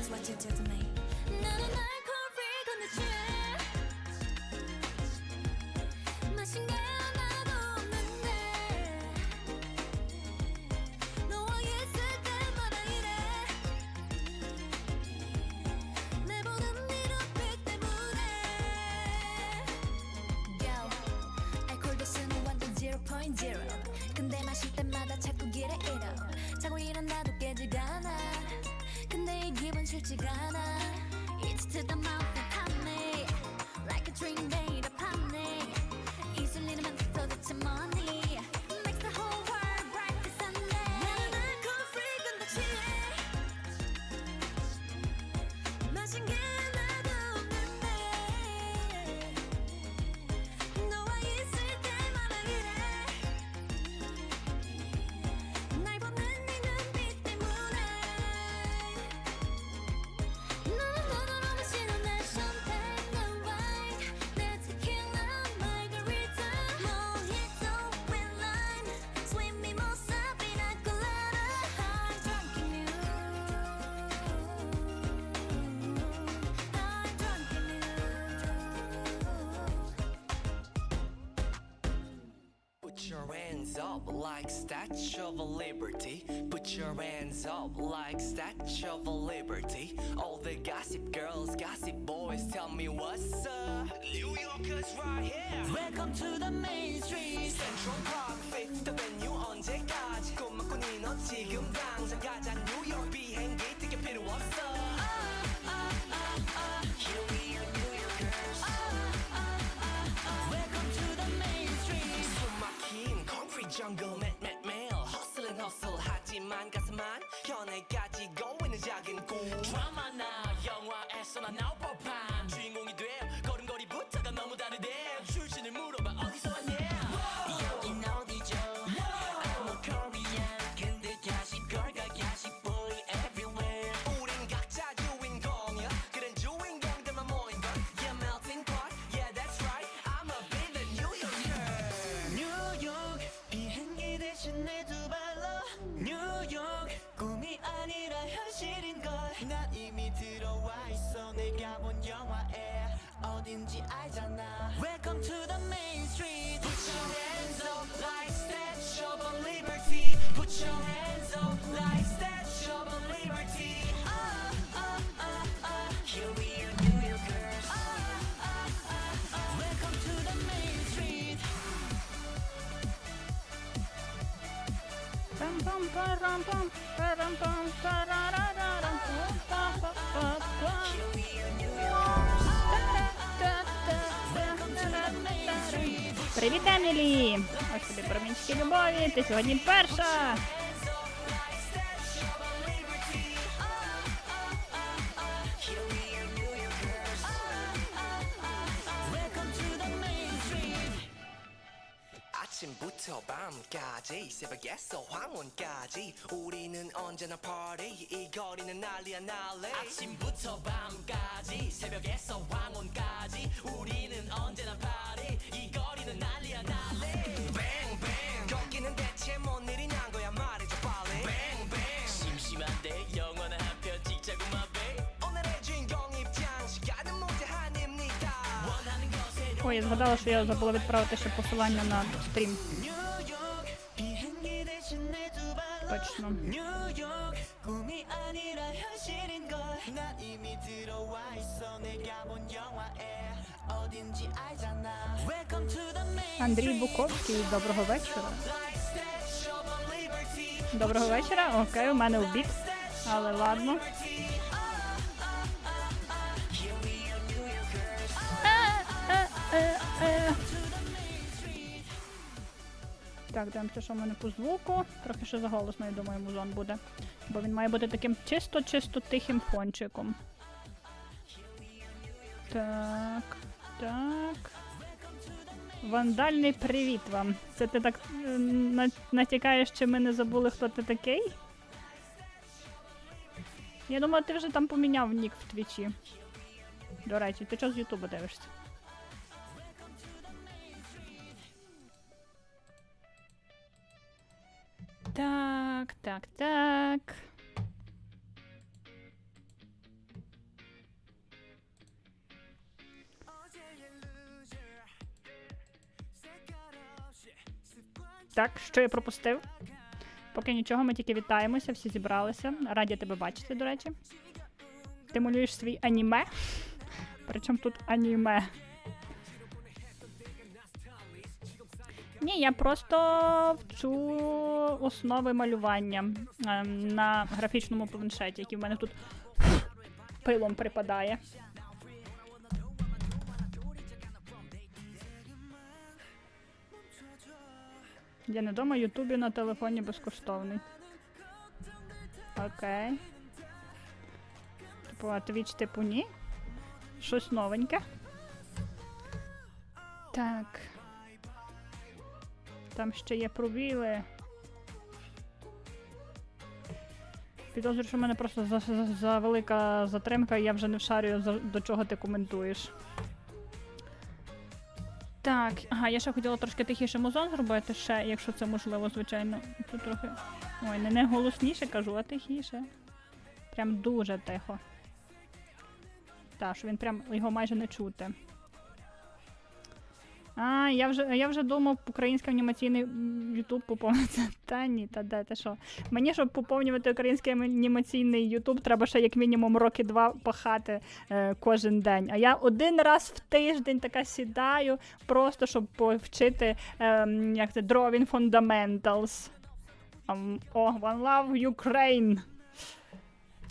what you do to me. 나는 알코올 free 건너지. 마신 게 하나도 없는데. 너와 있을 때마다 이래. 내 보는 네 눈빛 때문에. Yo, 알코올 도수는 완전 0.0. 근데 마실 때마다 자꾸 길에 잃어. 자고 일어나도 깨지가 않아. 근데 이 기분 싫지가 않아. It's to the mouth and honey, like a drink made of honey. 입술 잃으면 도대체 뭐니? Makes the whole world bright as sunny. 나는 알코올 free 건너지. 마신 게 하나도 없는데. 너와 있을 때마다 이래. 날 보는 네 눈빛 때문에. 너는 너로 마시는 내 champagne, 내 wine, 내 tequila, margarita, mojito with lime, sweet mimosa, pina colada. I'm drunk in you. I'm drunk in you. Put your hands up like Statue of Liberty. Put your hands up like Statue of Liberty. All the gossip girls, gossip boys, tell me what's up. New Yorkers right here. Welcome to the main street. Central Park, Fifth Avenue 언제까지 꿈만 꾸니 너 지금 당장 가자. 뉴욕 비행기 티켓 필요 없어. Here we are, New Yorkers. Welcome to the main street. 숨 막힌 concrete jungle, 매일 hustle and hustle 하지만 가슴만 현해까지 go 있는 작은 꿈. 드라마나 영화에서나 나올 법한 주인공이 돼. 걸음걸이부터가 너무 다르대. 출신을 물어봐 어디서 왔냐. 여긴 어디죠? I'm a Korean. 근데 가시 걸과 가시 boy everywhere. 우린 각자 주인공이야. 그런 주인공들만 모인 걸. Yeah, melting pot. Yeah, that's right. I'm a bit of New Yorker. 뉴욕 비행기 대신 내 두 발로. 뉴욕 꿈이 아니라 현실인걸. 난 이미 들어와 있어. 내가 본 영화에 어딘지 알잖아. Welcome to the main street. Put your hands up like Statue of Liberty. Put your hands up like Statue of Liberty. Here we are, New Yorkers. Welcome to the main street. Pam pam param pam param pam tarararam pam pam pam pam. Here we are, New Yorkers. Welcome to the main street. Привіт, Емілі! Ось тобі промінчики любові, ти сьогодні перша! Here we are, New Yorkers. Welcome to the main street. 아침부터 밤까지 새벽에서 황혼까지 우리는 언제나 party. 이 거리는 난리야 난리. 아침부터 밤까지 새벽에서 황혼까지 우리는 언제나 party. 이 거리는 난리야 난리. Bang bang 거기는 대체 뭔 일이 난 거야 말해줘 빨리. Bang bang 심심한데 영화 한 편 찍자고 my babe. 오늘의 주인공 입장 시간은 모두 한입니다. 원하는 것에 Ой, я згадала, що я забула відправити ще посилання на стрім. 뉴욕 비행기 대신 내 두 발로. Точно. 뉴욕 꿈이 아니라 현실인걸. 난 이미 들어와 있어. 내가 본 영화에 어딘지 알잖아. Welcome to the main Андрій Буковський, доброго вечора. like Statue of Liberty. Доброго вечора. Окей, у мене обід. Але ладно. Here we are, New Yorkers. Так, дивимося, що в мене по звуку. Трохи ще заголосно, я думаю, музон буде. Бо він має бути таким чисто-чисто тихим фончиком. Так, так. Вандальний привіт вам. Це ти так натякаєш, чи ми не забули, хто ти такий? Я думала, ти вже там поміняв нік в твічі. До речі, ти чого з Ютуба дивишся? Так, так, так. Так, що я пропустив? Поки нічого, ми тільки вітаємося, всі зібралися. Раді тебе бачити, до речі. Ти малюєш свій аніме? Причому тут аніме? Ні, я просто вчу основи малювання на графічному планшеті, який в мене тут пилом припадає. Я не дома, Ютубі на телефоні безкоштовний. Окей. Типу, а Твіч типу ні? Щось новеньке. Так. Там ще є пробіли. Підозрюю, що в мене просто за велика затримка, і я вже не вшарюю, до чого ти коментуєш. Так, ага, я ще хотіла трошки тихіше музон зробити, ще, якщо це можливо, звичайно. Тут трохи... Ой, не голосніше кажу, а тихіше. Прям дуже тихо. Так, що він прям, його майже не чути. А, я вже думав, український анімаційний YouTube поповниться. Та ні, та де, ти що? Мені, щоб поповнювати український анімаційний YouTube, треба ще як мінімум роки 2 пахати кожен день. А я один раз в тиждень така сідаю, просто щоб повчити, як це, Drawing Fundamentals. One Love Ukraine.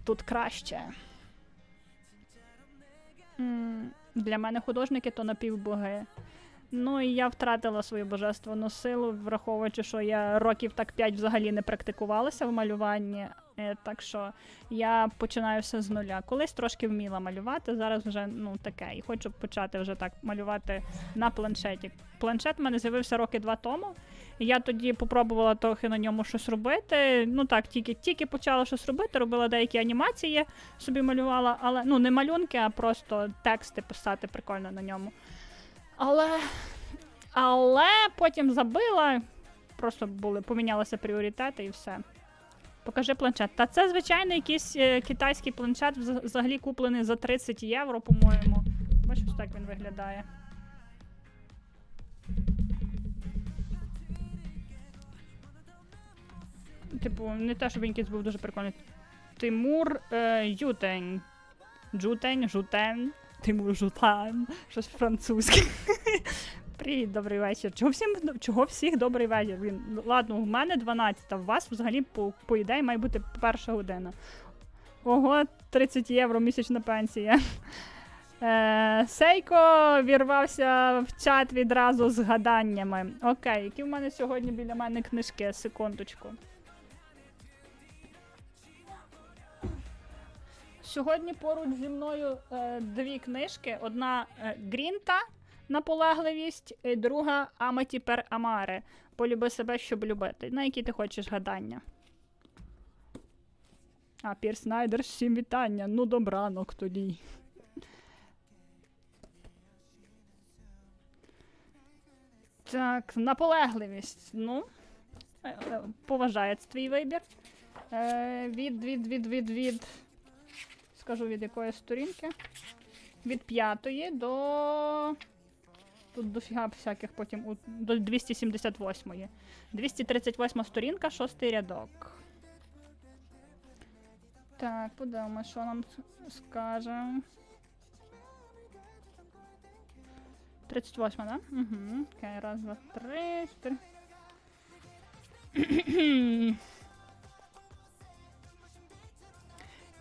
Тут краще. Для мене художники то напівбоги. Ну і я втратила свою божественну силу, враховуючи, що я років так 5 взагалі не практикувалася в малюванні. Так що я починаю все з нуля. Колись трошки вміла малювати, зараз вже, ну, таке. І хочу почати вже так малювати на планшеті. Планшет в мене з'явився роки 2 тому. І я тоді попробувала трохи на ньому щось робити. Ну так, тільки почала щось робити, робила деякі анімації, собі малювала, але, ну, не малюнки, а просто тексти писати прикольно на ньому. Але потім забила, просто помінялися пріоритети і все. Покажи планшет. Та це, звичайно, якийсь китайський планшет, взагалі куплений за 30 євро, по-моєму. Бачиш, ось так він виглядає. Типу, не те, щоб він якийсь був дуже прикольний. Тимур Ютень. Жутен. Тимур Жутан. Щось французьке. Привіт, добрий вечір. Чого всіх добрий вечір? Ладно, у мене 12, а у вас взагалі по ідеї має бути 1 година. Ого, 30 євро місячна пенсія. Сейко вірвався в чат відразу з гаданнями. Окей, які в мене сьогодні біля мене книжки? Секундочку. Сьогодні поруч зі мною 2 книжки. Одна Грінта «Наполегливість», і друга «Аматі пер амаре» «Полюби себе, щоб любити». На які ти хочеш гадання? А, Пір Снайдер, всім вітання. Ну, добранок тоді. Так, «Наполегливість». Ну, поважається твій вибір. Від... Скажу, від якої сторінки. Від 5-ї до... Тут дофіга всяких потім... До 278-ї. 238 сторінка, 6-й рядок. Так, подивимо, що нам скаже. 38, да? Угу. Окей, раз, два, три, 4.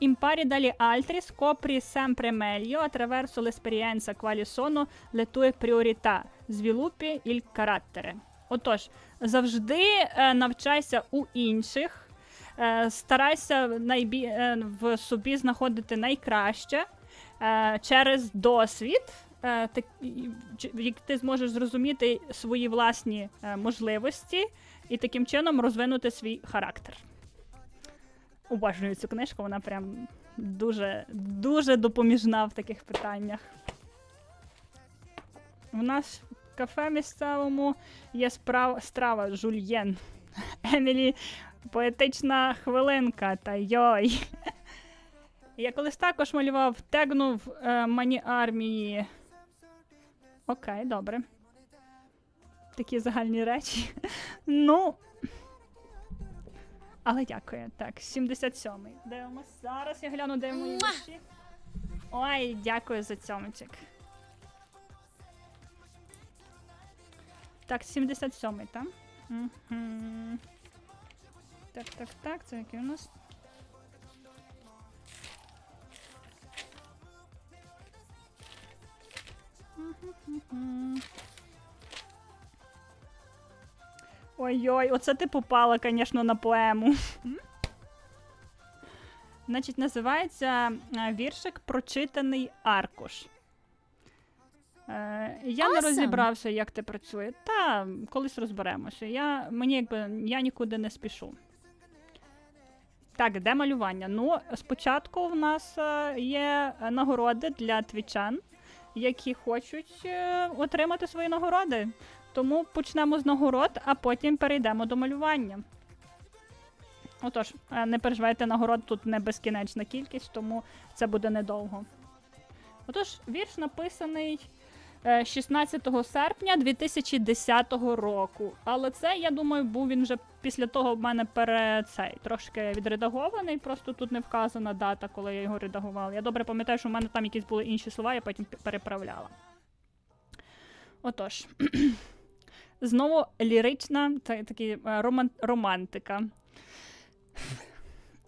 Impari dagli altri, scopri sempre meglio attraverso l'esperienza quali sono le tue priorità, sviluppi il carattere. Отож, завжди навчайся у інших, старайся в собі знаходити найкраще через досвід, як ти зможеш зрозуміти свої власні можливості і таким чином розвинути свій характер. Обожнюю цю книжку, вона прям дуже допоміжна в таких питаннях. У нас в кафе місцевому є страва жульєн. Емілі, поетична хвилинка, та йой. Я колись також малював, тегнув мані армії. Окей, добре. Такі загальні речі. Ну. Але дякую. Так, 77-й. Дивимось. Зараз я гляну, де мої вірші. Ой, дякую за цьомочок. Так, 77-й, так? Угу. Так, це який у нас? Ой-ой, оце ти попала, звісно, на поему. Значить, називається віршик «Прочитаний аркуш». Я не розібрався, як це працює. Та, колись розберемося. Я нікуди не спішу. Так, де малювання? Ну, спочатку в нас є нагороди для твічан, які хочуть отримати свої нагороди. Тому почнемо з нагород, а потім перейдемо до малювання. Отож, не переживайте, нагород тут не безкінечна кількість, тому це буде недовго. Отож, вірш написаний 16 серпня 2010 року. Але це, я думаю, був він вже після того в мене трошки відредагований, просто тут не вказана дата, коли я його редагувала. Я добре пам'ятаю, що в мене там якісь були інші слова, я потім переправляла. Отож, знову лірична, романтика.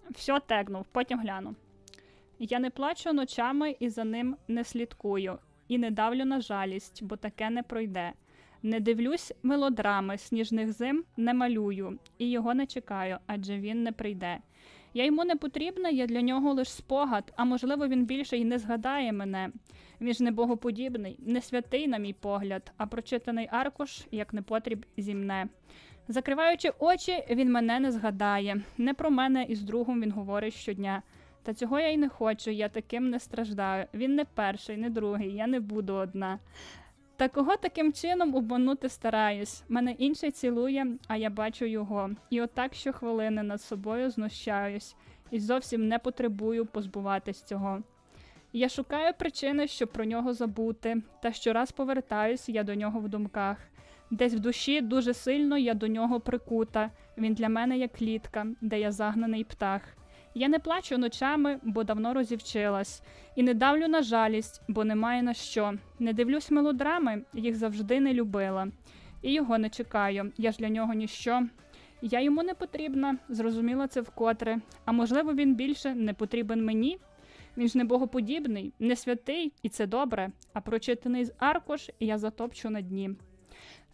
Все тегнув, потім гляну. Я не плачу ночами і за ним не слідкую. І не давлю на жалість, бо таке не пройде. Не дивлюсь мелодрами, сніжних зим не малюю. І його не чекаю, адже він не прийде. Я йому не потрібна, я для нього лиш спогад, а можливо він більше й не згадає мене. Він ж не богоподібний, не святий, на мій погляд, а прочитаний аркуш, як непотріб, зімне. Закриваючи очі, він мене не згадає. Не про мене із другом він говорить щодня. Та цього я й не хочу, я таким не страждаю. Він не перший, не другий, я не буду одна. Та кого таким чином обманути стараюсь? Мене інший цілує, а я бачу його. І отак щохвилини над собою знущаюсь. І зовсім не потребую позбуватись цього. Я шукаю причини, щоб про нього забути. Та щораз повертаюсь я до нього в думках. Десь в душі дуже сильно я до нього прикута. Він для мене як клітка, де я загнаний птах. Я не плачу ночами, бо давно розівчилась. І не давлю на жалість, бо немає на що. Не дивлюсь мелодрами, їх завжди не любила. І його не чекаю, я ж для нього ніщо. Я йому не потрібна, зрозуміла це вкотре. А можливо він більше не потрібен мені? Він ж не богоподібний, не святий, і це добре. А прочитаний з аркуш я затопчу на дні.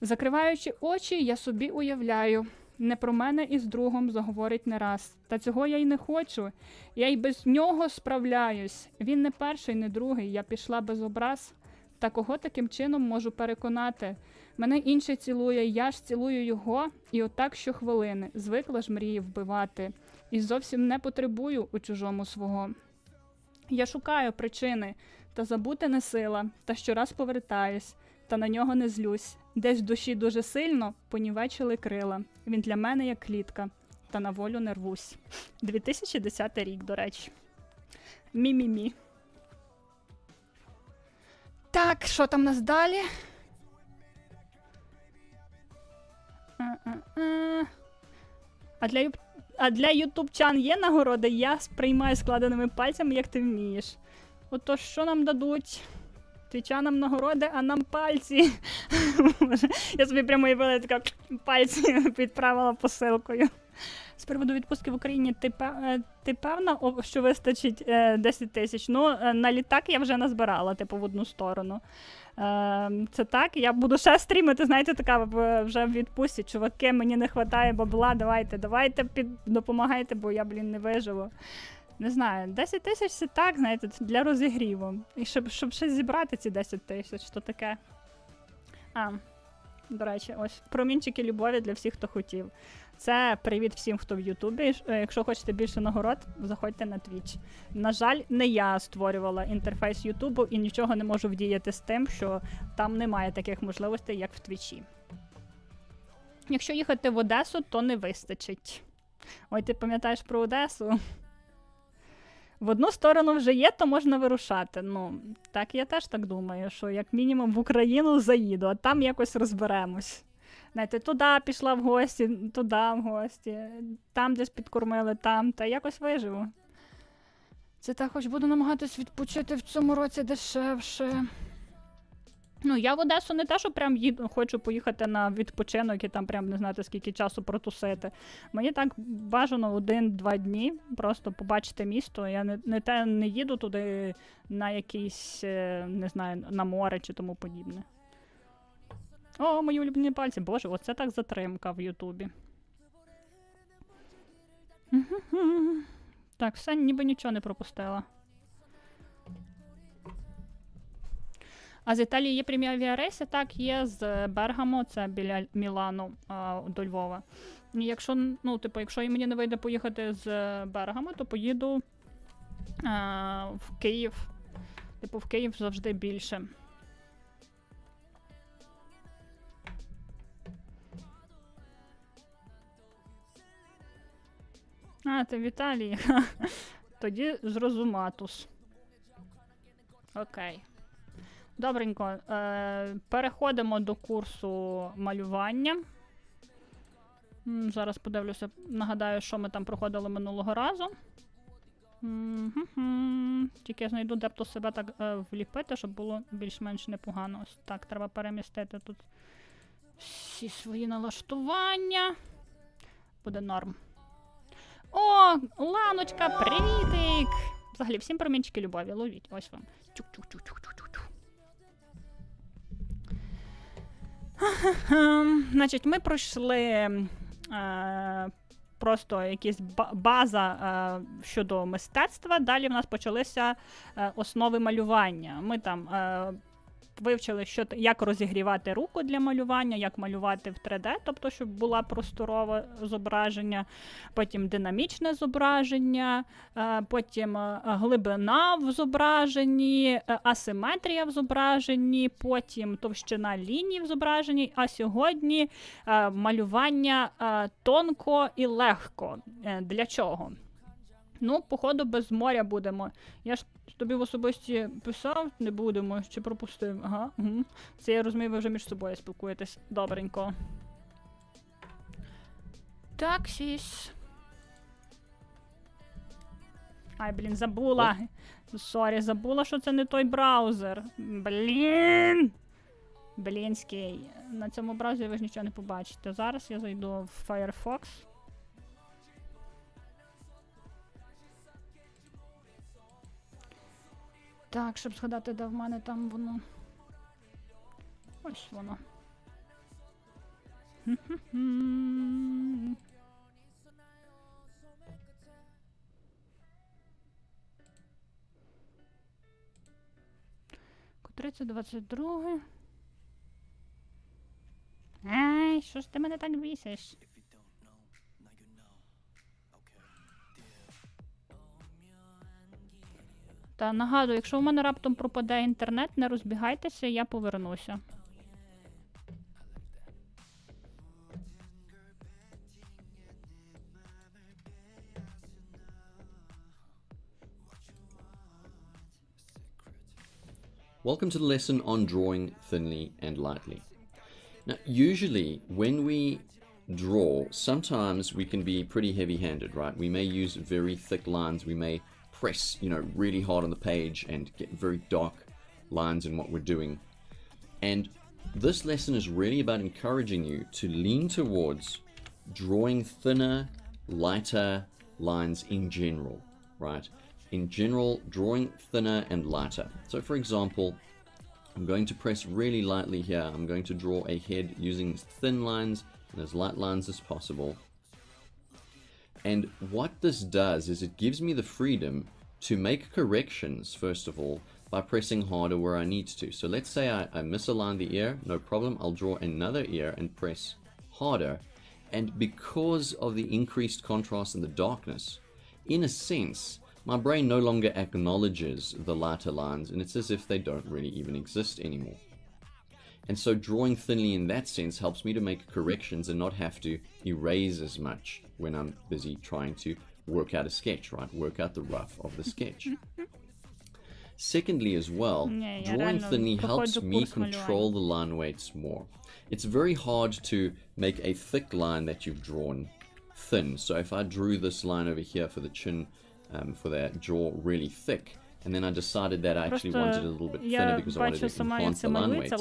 Закриваючи очі, я собі уявляю. Не про мене із другом заговорить не раз. Та цього я й не хочу. Я й без нього справляюсь. Він не перший, не другий. Я пішла без образ. Та кого таким чином можу переконати? Мене інший цілує, я ж цілую його. І отак щохвилини. Звикла ж мрії вбивати. І зовсім не потребую у чужому свого. Я шукаю причини. Та забути не сила. Та щораз повертаюсь. Та на нього не злюсь. Десь в душі дуже сильно понівечили крила. Він для мене як клітка, та на волю не рвусь. 2010 рік, до речі. Мі-мі-мі. Так, що там у нас далі? А для ютубчан є нагороди? Я сприймаю складеними пальцями, як ти вмієш. Ото що нам дадуть? Твічанам нагороди, а нам пальці. Я собі прямо уявила, така пальці відправила посилкою. З приводу відпустки в Україні, ти певна, що вистачить 10 тисяч? Ну, на літак я вже назбирала, типу, в одну сторону. Це так, я буду ще стрімити, знаєте, така вже в відпустці. Чуваки, мені не вистачає бабла, давайте допомагайте, бо я, не виживу. Не знаю, 10 тисяч це так, знаєте, для розігріву. І щоб щось зібрати ці 10 тисяч, то таке. До речі, ось промінчики любові для всіх, хто хотів. Це привіт всім, хто в Ютубі. Якщо хочете більше нагород, заходьте на Twitch. На жаль, не я створювала інтерфейс Ютубу і нічого не можу вдіяти з тим, що там немає таких можливостей, як в Твічі. Якщо їхати в Одесу, то не вистачить. Ой, ти пам'ятаєш про Одесу? В одну сторону вже є, то можна вирушати. Ну, так я теж так думаю, що як мінімум в Україну заїду, а там якось розберемось. знаєте, туди пішла в гості, туди в гості, там десь підкормили, там, та якось виживу. Це так, хоч буду намагатись відпочити в цьому році дешевше. Ну, я в Одесу не те, що прям хочу поїхати на відпочинок і там прям не знати, скільки часу протусити. Мені так бажано 1-2 дні просто побачити місто. Я не їду туди на якийсь, не знаю, на море чи тому подібне. О, мої улюблені пальці. Боже, оце так затримка в Ютубі. Так, все, ніби нічого не пропустила. А з Італії є прямі авіарейси? Так, є з Бергамо, це біля Мілану до Львова. І якщо, ну, типу, якщо і мені не вийде поїхати з Бергамо, то поїду в Київ. Типу, в Київ завжди більше. А, ти в Італії? Тоді зрозуматус. Окей. Добренько. Переходимо до курсу малювання. Зараз подивлюся, нагадаю, що ми там проходили минулого разу. Тільки я знайду, де б то себе так вліпити, щоб було більш-менш непогано. Ось так, треба перемістити тут всі свої налаштування. Буде норм. О, Ланочка, привітик! Взагалі, всім промінчики любові, ловіть, ось вам. Чук-чук-чук-чук-чук-чук. Значить, ми пройшли просто якась база щодо мистецтва. Далі в нас почалися основи малювання. Ми там вивчили, як розігрівати руку для малювання, як малювати в 3D, тобто, щоб була просторове зображення, потім динамічне зображення, потім глибина в зображенні, асиметрія в зображенні, потім товщина ліній в зображенні, а сьогодні малювання тонко і легко. Для чого? Ну, походу, без моря будемо. Я ж тобі в особисті писав, не будемо, чи пропустив. Ага, угу. Це я розумію, ви вже між собою спілкуєтесь. Добренько. Таксіс. Ай, блін, забула. Сорі, забула, що це не той браузер. Блін! Блінський. На цьому браузері ви ж нічого не побачите. Зараз я зайду в Firefox. Так, щоб згадати, де в мене там воно. Ось воно. Котре це 22. Ай, що ж ти мене так бісиш? Та нагадую, якщо у мене раптом пропаде інтернет, не розбігайтеся, я повернуся. Welcome to the lesson on drawing thinly and lightly. Now, usually when we draw, sometimes we can be pretty heavy-handed, right? We may use very thick lines, we may press, really hard on the page and get very dark lines in what we're doing. And this lesson is really about encouraging you to lean towards drawing thinner, lighter lines in general, right? In general, drawing thinner and lighter. So for example, I'm going to press really lightly here. I'm going to draw a head using thin lines and as light lines as possible. And what this does is it gives me the freedom to make corrections, first of all, by pressing harder where I need to. So let's say I misalign the ear, no problem. I'll draw another ear and press harder. And because of the increased contrast and the darkness, in a sense, my brain no longer acknowledges the lighter lines, and it's as if they don't really even exist anymore. And so drawing thinly in that sense helps me to make corrections and not have to erase as much when I'm busy trying to work out a sketch, right? Work out the rough of the sketch. Secondly as well, drawing thinly helps me control the line weights more. it's very hard to make a thick line that you've drawn thin. So if I drew this line over here for the chin, for that jaw really thick, and then I decided that I actually wanted it a little bit thinner because I wanted to enhance the line weights,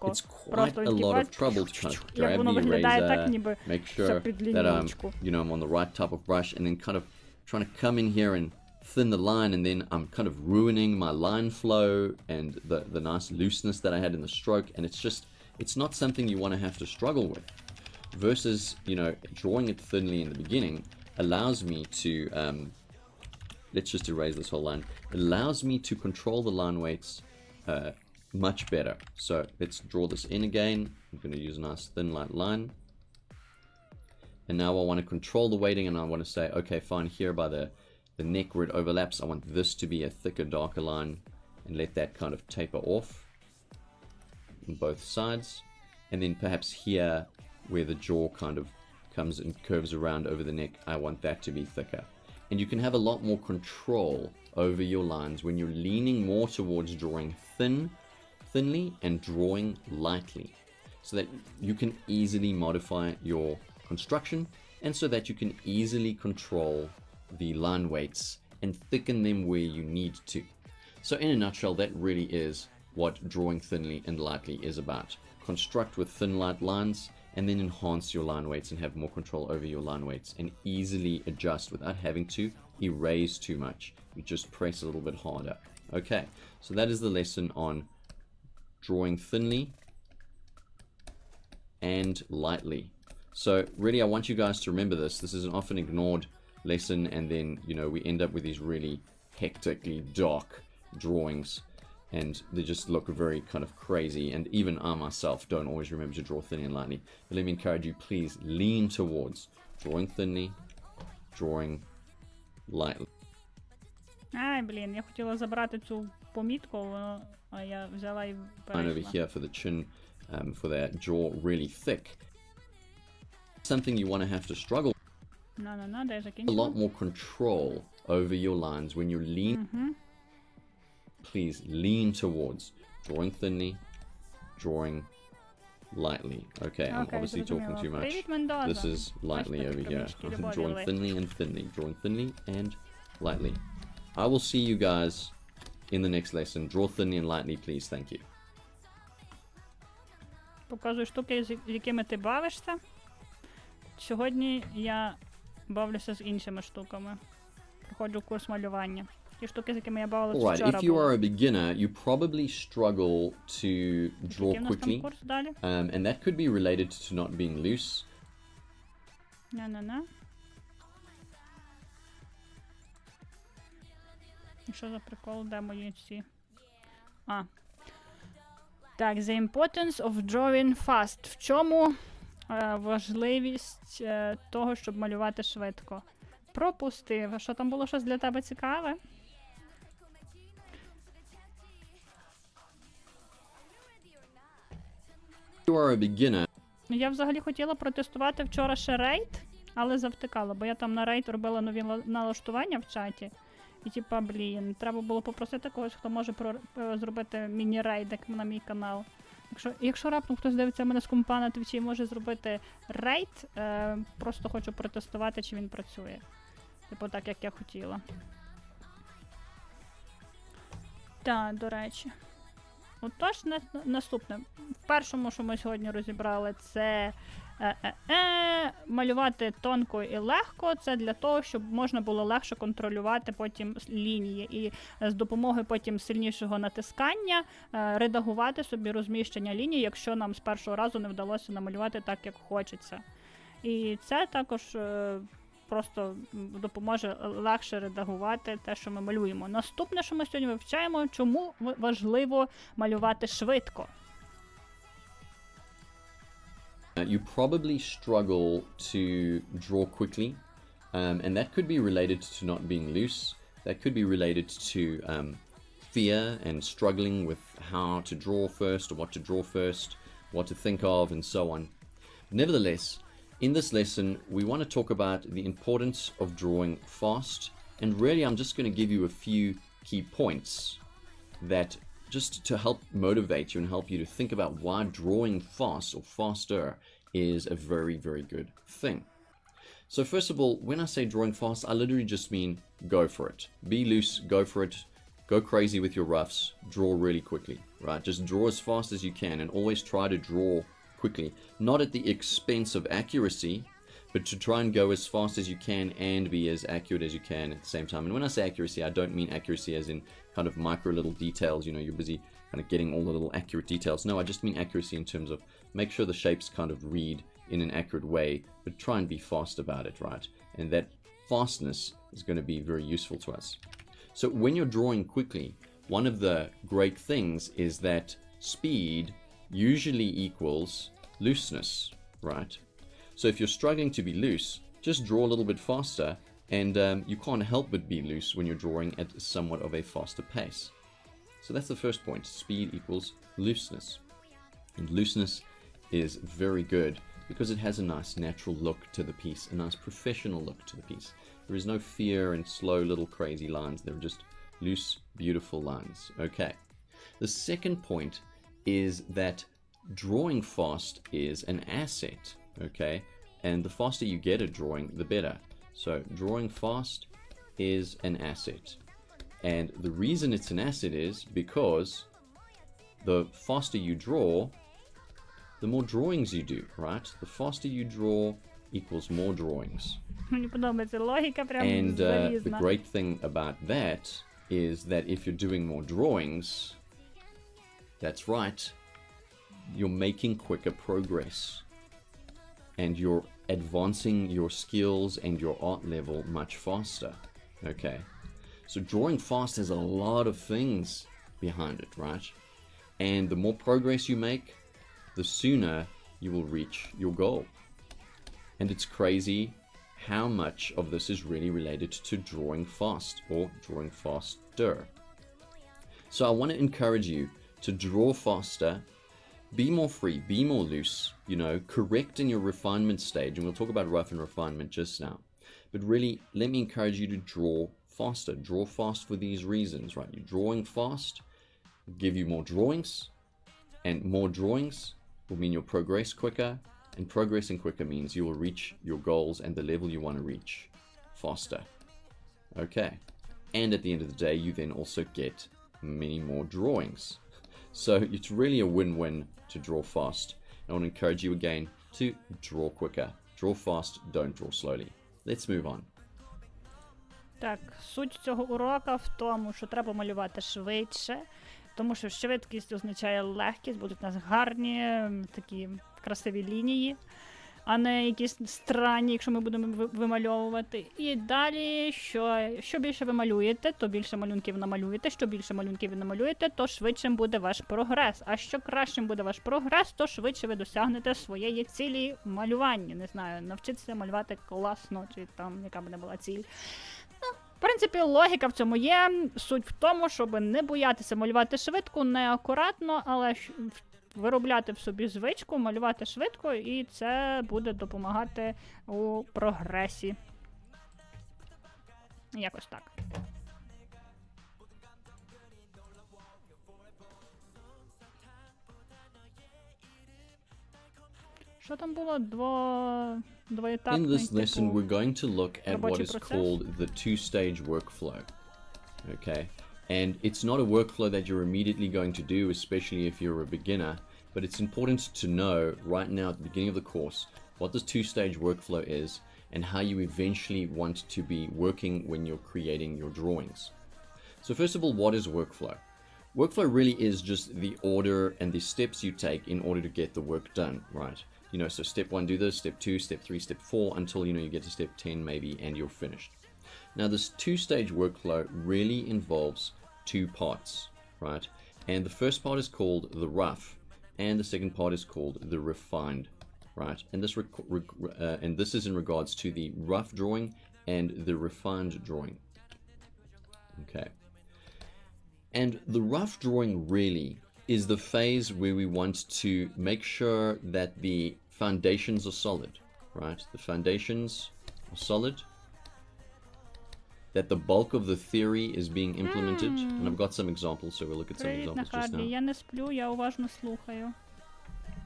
it's quite a lot of trouble to kind of grab the eraser, make sure that I'm on the right type of brush, and then kind of trying to come in here and thin the line, and then I'm kind of ruining my line flow and the nice looseness that I had in the stroke, and it's not something you want to have to struggle with. Versus, drawing it thinly in the beginning allows me to, let's just erase this whole line, allows me to control the line weights much better. So let's draw this in again. I'm going to use a nice thin light line. And now I want to control the weighting, and I want to say, okay, fine, here by the neck where it overlaps, I want this to be a thicker, darker line, and let that kind of taper off on both sides. And then perhaps here, where the jaw kind of comes and curves around over the neck, I want that to be thicker. And you can have a lot more control over your lines when you're leaning more towards drawing thinly and drawing lightly, so that you can easily modify your construction, and so that you can easily control the line weights and thicken them where you need to. So in a nutshell, that really is what drawing thinly and lightly is about. Construct with thin light lines, and then enhance your line weights and have more control over your line weights, and easily adjust without having to erase too much. You just press a little bit harder. Okay, so that is the lesson on drawing thinly and lightly. So really, I want you guys to remember this. This is an often ignored lesson, and then we end up with these really hectically dark drawings, and they just look very kind of crazy, and even I myself don't always remember to draw thinly and lightly. But let me encourage you, please lean towards drawing thinly, drawing lightly. Ай, блін, я хотіла забрати цю помітку, а я взяла і Line over here for the chin, for that jaw really thick. Something you want to have to struggle. На, де я A закінчила? lot more control over your lines when you're Please lean towards drawing thinly, drawing lightly. Okay, I'm obviously talking too much. Привіт, Мендоза. This is lightly over here. Drawing thinly and thinly, drawing thinly and lightly. I will see you guys in the next lesson. Draw thinly and lightly, please. Thank you. Показую штуки, з якими ти бавишся. Сьогодні я бавлюся з іншими штуками. Проходжу курс малювання. Ті штуки, з якими я бавилася Alright, вчора. if you are a beginner, you probably struggle to draw Який в нас там quickly. курс далі? And that could be related to not being loose. На. І що за прикол, де мої ці? Так, the importance of drawing fast. В чому важливість того, щоб малювати швидко? Пропустив. А що там було щось для тебе цікаве? If you are a beginner, Я взагалі хотіла протестувати вчора ще рейд, але завтикала, бо я там на рейд робила нові налаштування в чаті. І типа, блін, треба було попросити когось, хто може зробити міні-рейдик на мій канал. Якщо раптом хтось дивиться мене з компа на твічі і може зробити рейд, просто хочу протестувати, чи він працює. Типу так, як я хотіла. Так, до речі. Отож, наступне. В першому, що ми сьогодні розібрали, це малювати тонко і легко. Це для того, щоб можна було легше контролювати потім лінії. І з допомогою потім сильнішого натискання редагувати собі розміщення ліній, якщо нам з першого разу не вдалося намалювати так, як хочеться. І це також просто допоможе легше редагувати те, що ми малюємо. Наступне, що ми сьогодні вивчаємо, чому важливо малювати швидко. you probably struggle to draw quickly, and that could be related to not being loose. That could be related to fear and struggling with how to draw first, or what to draw first, what to think of, and so on. Nevertheless, in this lesson, we want to talk about the importance of drawing fast, and really I'm just going to give you a few key points that just to help motivate you and help you to think about why drawing fast or faster is a very, very good thing. So first of all, when I say drawing fast, I literally just mean go for it. Be loose, go for it. Go crazy with your roughs, draw really quickly, right? Just draw as fast as you can and always try to draw quickly. Not at the expense of accuracy, but to try and go as fast as you can and be as accurate as you can at the same time. And when I say accuracy, I don't mean accuracy as in kind of micro little details, you know, you're busy kind of getting all the little accurate details. No, I just mean accuracy in terms of make sure the shapes kind of read in an accurate way, but try and be fast about it, right? And that fastness is going to be very useful to us. So when you're drawing quickly, one of the great things is that speed usually equals looseness, right? So if you're struggling to be loose, just draw a little bit faster, and you can't help but be loose when you're drawing at somewhat of a faster pace. So that's the first point. Speed equals looseness. And looseness is very good because it has a nice natural look to the piece, a nice professional look to the piece. There is no fear and slow little crazy lines. They're just loose, beautiful lines. Okay. The second point is that drawing fast is an asset. Okay. And the faster you get at drawing, the better. So drawing fast is an asset. And the reason it's an asset is because the faster you draw, the more drawings you do, right? The faster you draw equals more drawings. Мені подобається логіка, прям And the залізна. great thing about that is that if you're doing more drawings, that's right, you're making quicker progress. And you're advancing your skills and your art level much faster. Okay. So drawing fast has a lot of things behind it, right? And the more progress you make, the sooner you will reach your goal. And it's crazy how much of this is really related to drawing fast or drawing faster. So I want to encourage you to draw faster, be more free, be more loose, you know, correct in your refinement stage. And we'll talk about rough and refinement just now. But really, let me encourage you to draw faster. Draw fast for these reasons, right? You're drawing fast, give you more drawings, and more drawings will mean you'll progress quicker, and progressing quicker means you will reach your goals and the level you want to reach faster. Okay. And at the end of the day, you then also get many more drawings. So it's really a win-win to draw fast. I want to encourage you again to draw quicker. Draw fast, don't draw slowly. Let's move on. Так, суть цього урока в тому, що треба малювати швидше, тому що швидкість означає легкість, будуть у нас гарні, такі красиві лінії, а не якісь странні, якщо ми будемо вимальовувати. І далі, що більше ви малюєте, то більше малюнків намалюєте, що більше малюнків ви намалюєте, то швидшим буде ваш прогрес. А що кращим буде ваш прогрес, то швидше ви досягнете своєї цілі в малюванні. Не знаю, навчитися малювати класно, чи там яка б не була ціль. В принципі, логіка в цьому є. Суть в тому, щоб не боятися малювати швидко, неакуратно, але виробляти в собі звичку, малювати швидко, і це буде допомагати у прогресі. Якось так. Що там було? Двоетапний, In this lesson, типу, we're going to look at what робочий is процес? called the two-stage workflow. Okay? And it's not a workflow that you're immediately going to do, especially if you're a beginner, but it's important to know right now at the beginning of the course what this two-stage workflow is and how you eventually want to be working when you're creating your drawings. So first of all, what is workflow? Workflow really is just the order and the steps you take in order to get the work done, right? You know, so step 1, do this, step 2, step 3, step 4, until, you know, you get to step 10 maybe and you're finished. Now, this two-stage workflow really involves two parts, right? And the first part is called the rough, and the second part is called the refined, right? And this is in regards to the rough drawing and the refined drawing. Okay. And the rough drawing really is the phase where we want to make sure that the foundations are solid, right? The foundations are solid. that the bulk of the theory is being implemented. And I've got some examples, so we'll look at some Привіт, examples just Нахабі. now. Я не сплю, я уважно слухаю.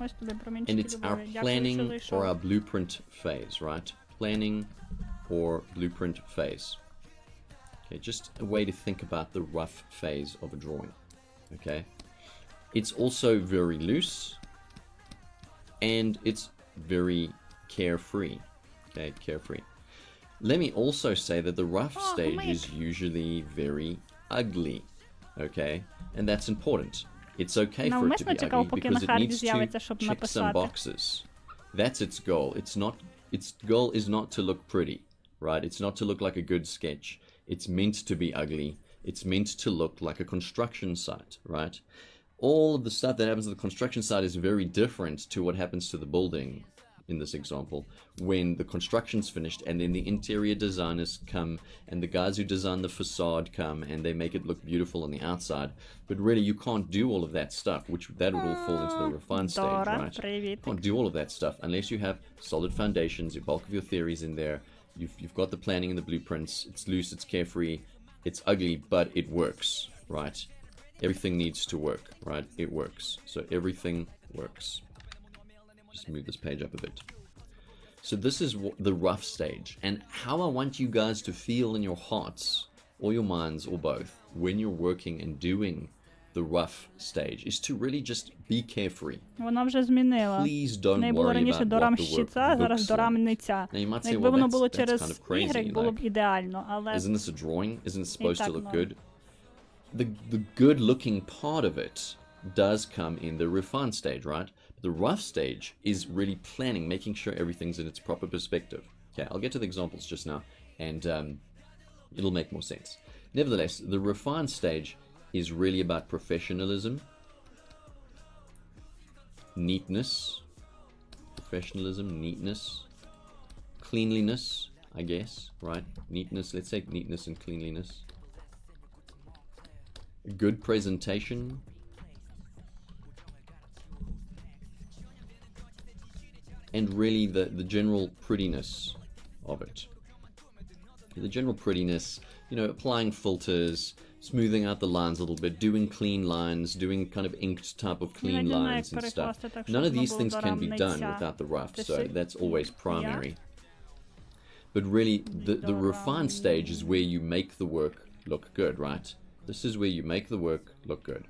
Ось тобі And промінчики it's our любові. Дякую, що planning зайшов. or our blueprint phase, right? Planning or blueprint phase. Okay, just a way to think about the rough phase of a drawing. Okay, it's also very loose and it's very carefree. Okay, carefree. Let me also say that the rough stage is usually very ugly. Okay, and that's important. It's okay for it to be ugly because it needs to check some boxes. That's its goal. Its goal is not to look pretty, right? It's not to look like a good sketch. It's meant to be ugly. It's meant to look like a construction site, right? All of the stuff that happens at the construction site is very different to what happens to the building in this example when the construction's finished and then the interior designers come and the guys who design the facade come and they make it look beautiful on the outside. But really you can't do all of that stuff, which that would all fall into the refined stage, right? You can't do all of that stuff unless you have solid foundations, your bulk of your theories in there. You've got the planning and the blueprints. It's loose, it's carefree, it's ugly, but it works, right? Everything needs to work, right? It works. So everything works. Just move this page up a bit. So this is the rough stage, and how I want you guys to feel in your hearts or your minds or both when you're working and doing the rough stage is to really just be carefree. Вона вже змінила. Please don't Не було worry раніше about до what the work рамщиця, зараз looks до like. рамниця. Now you might say, Якби well, воно було that's через kind of crazy. Y, було б Like, ідеально, але isn't this a drawing? Isn't it supposed to так, look ну. good? The good looking part of it does come in the refined stage, right? But the rough stage is really planning, making sure everything's in its proper perspective. Okay, I'll get to the examples just now, and it'll make more sense. Nevertheless, the refined stage is really about professionalism, neatness, cleanliness, I guess, right? Neatness, let's say neatness and cleanliness. Good presentation. And really the general prettiness of it. The general prettiness, you know, applying filters, smoothing out the lines a little bit, doing clean lines, doing kind of inked type of clean lines and stuff. None of these things can be done without the rough, so that's always primary. But really, the refined stage is where you make the work look good, right? This is where you make the work look good.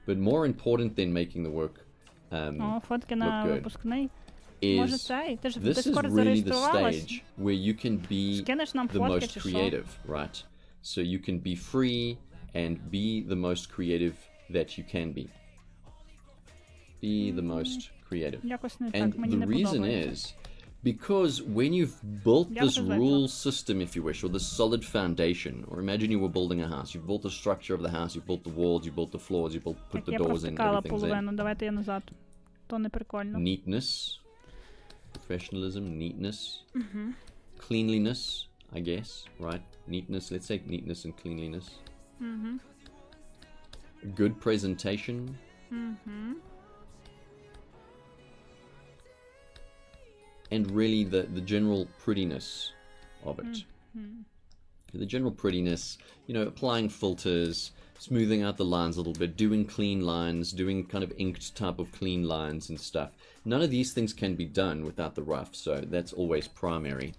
But more important than making the work О, фотки на look good випускний. is Може цей? Ти ж в this is Discord really the зареєструвалась. stage where you can be Скинеш нам the фотки most чи що? creative, right? So you can be free and be the most creative that you can be. Be the most creative. Якось не And так, мені the не reason подобається. is because when you've built Я this вже звикла. rule system, if you wish, or this solid foundation, or imagine you were building a house, you've built the structure of the house, you've built the walls, you've built the floors, you've put Так, the я doors in, провтикала everything's in. половину, давайте я назад. То не прикольно. Neatness, professionalism, neatness, cleanliness, I guess, right? Neatness, let's say neatness and cleanliness. Good presentation. And really the general prettiness of it. The general prettiness, you know, applying filters, smoothing out the lines a little bit, doing clean lines, doing kind of inked type of clean lines and stuff. None of these things can be done without the rough, so that's always primary.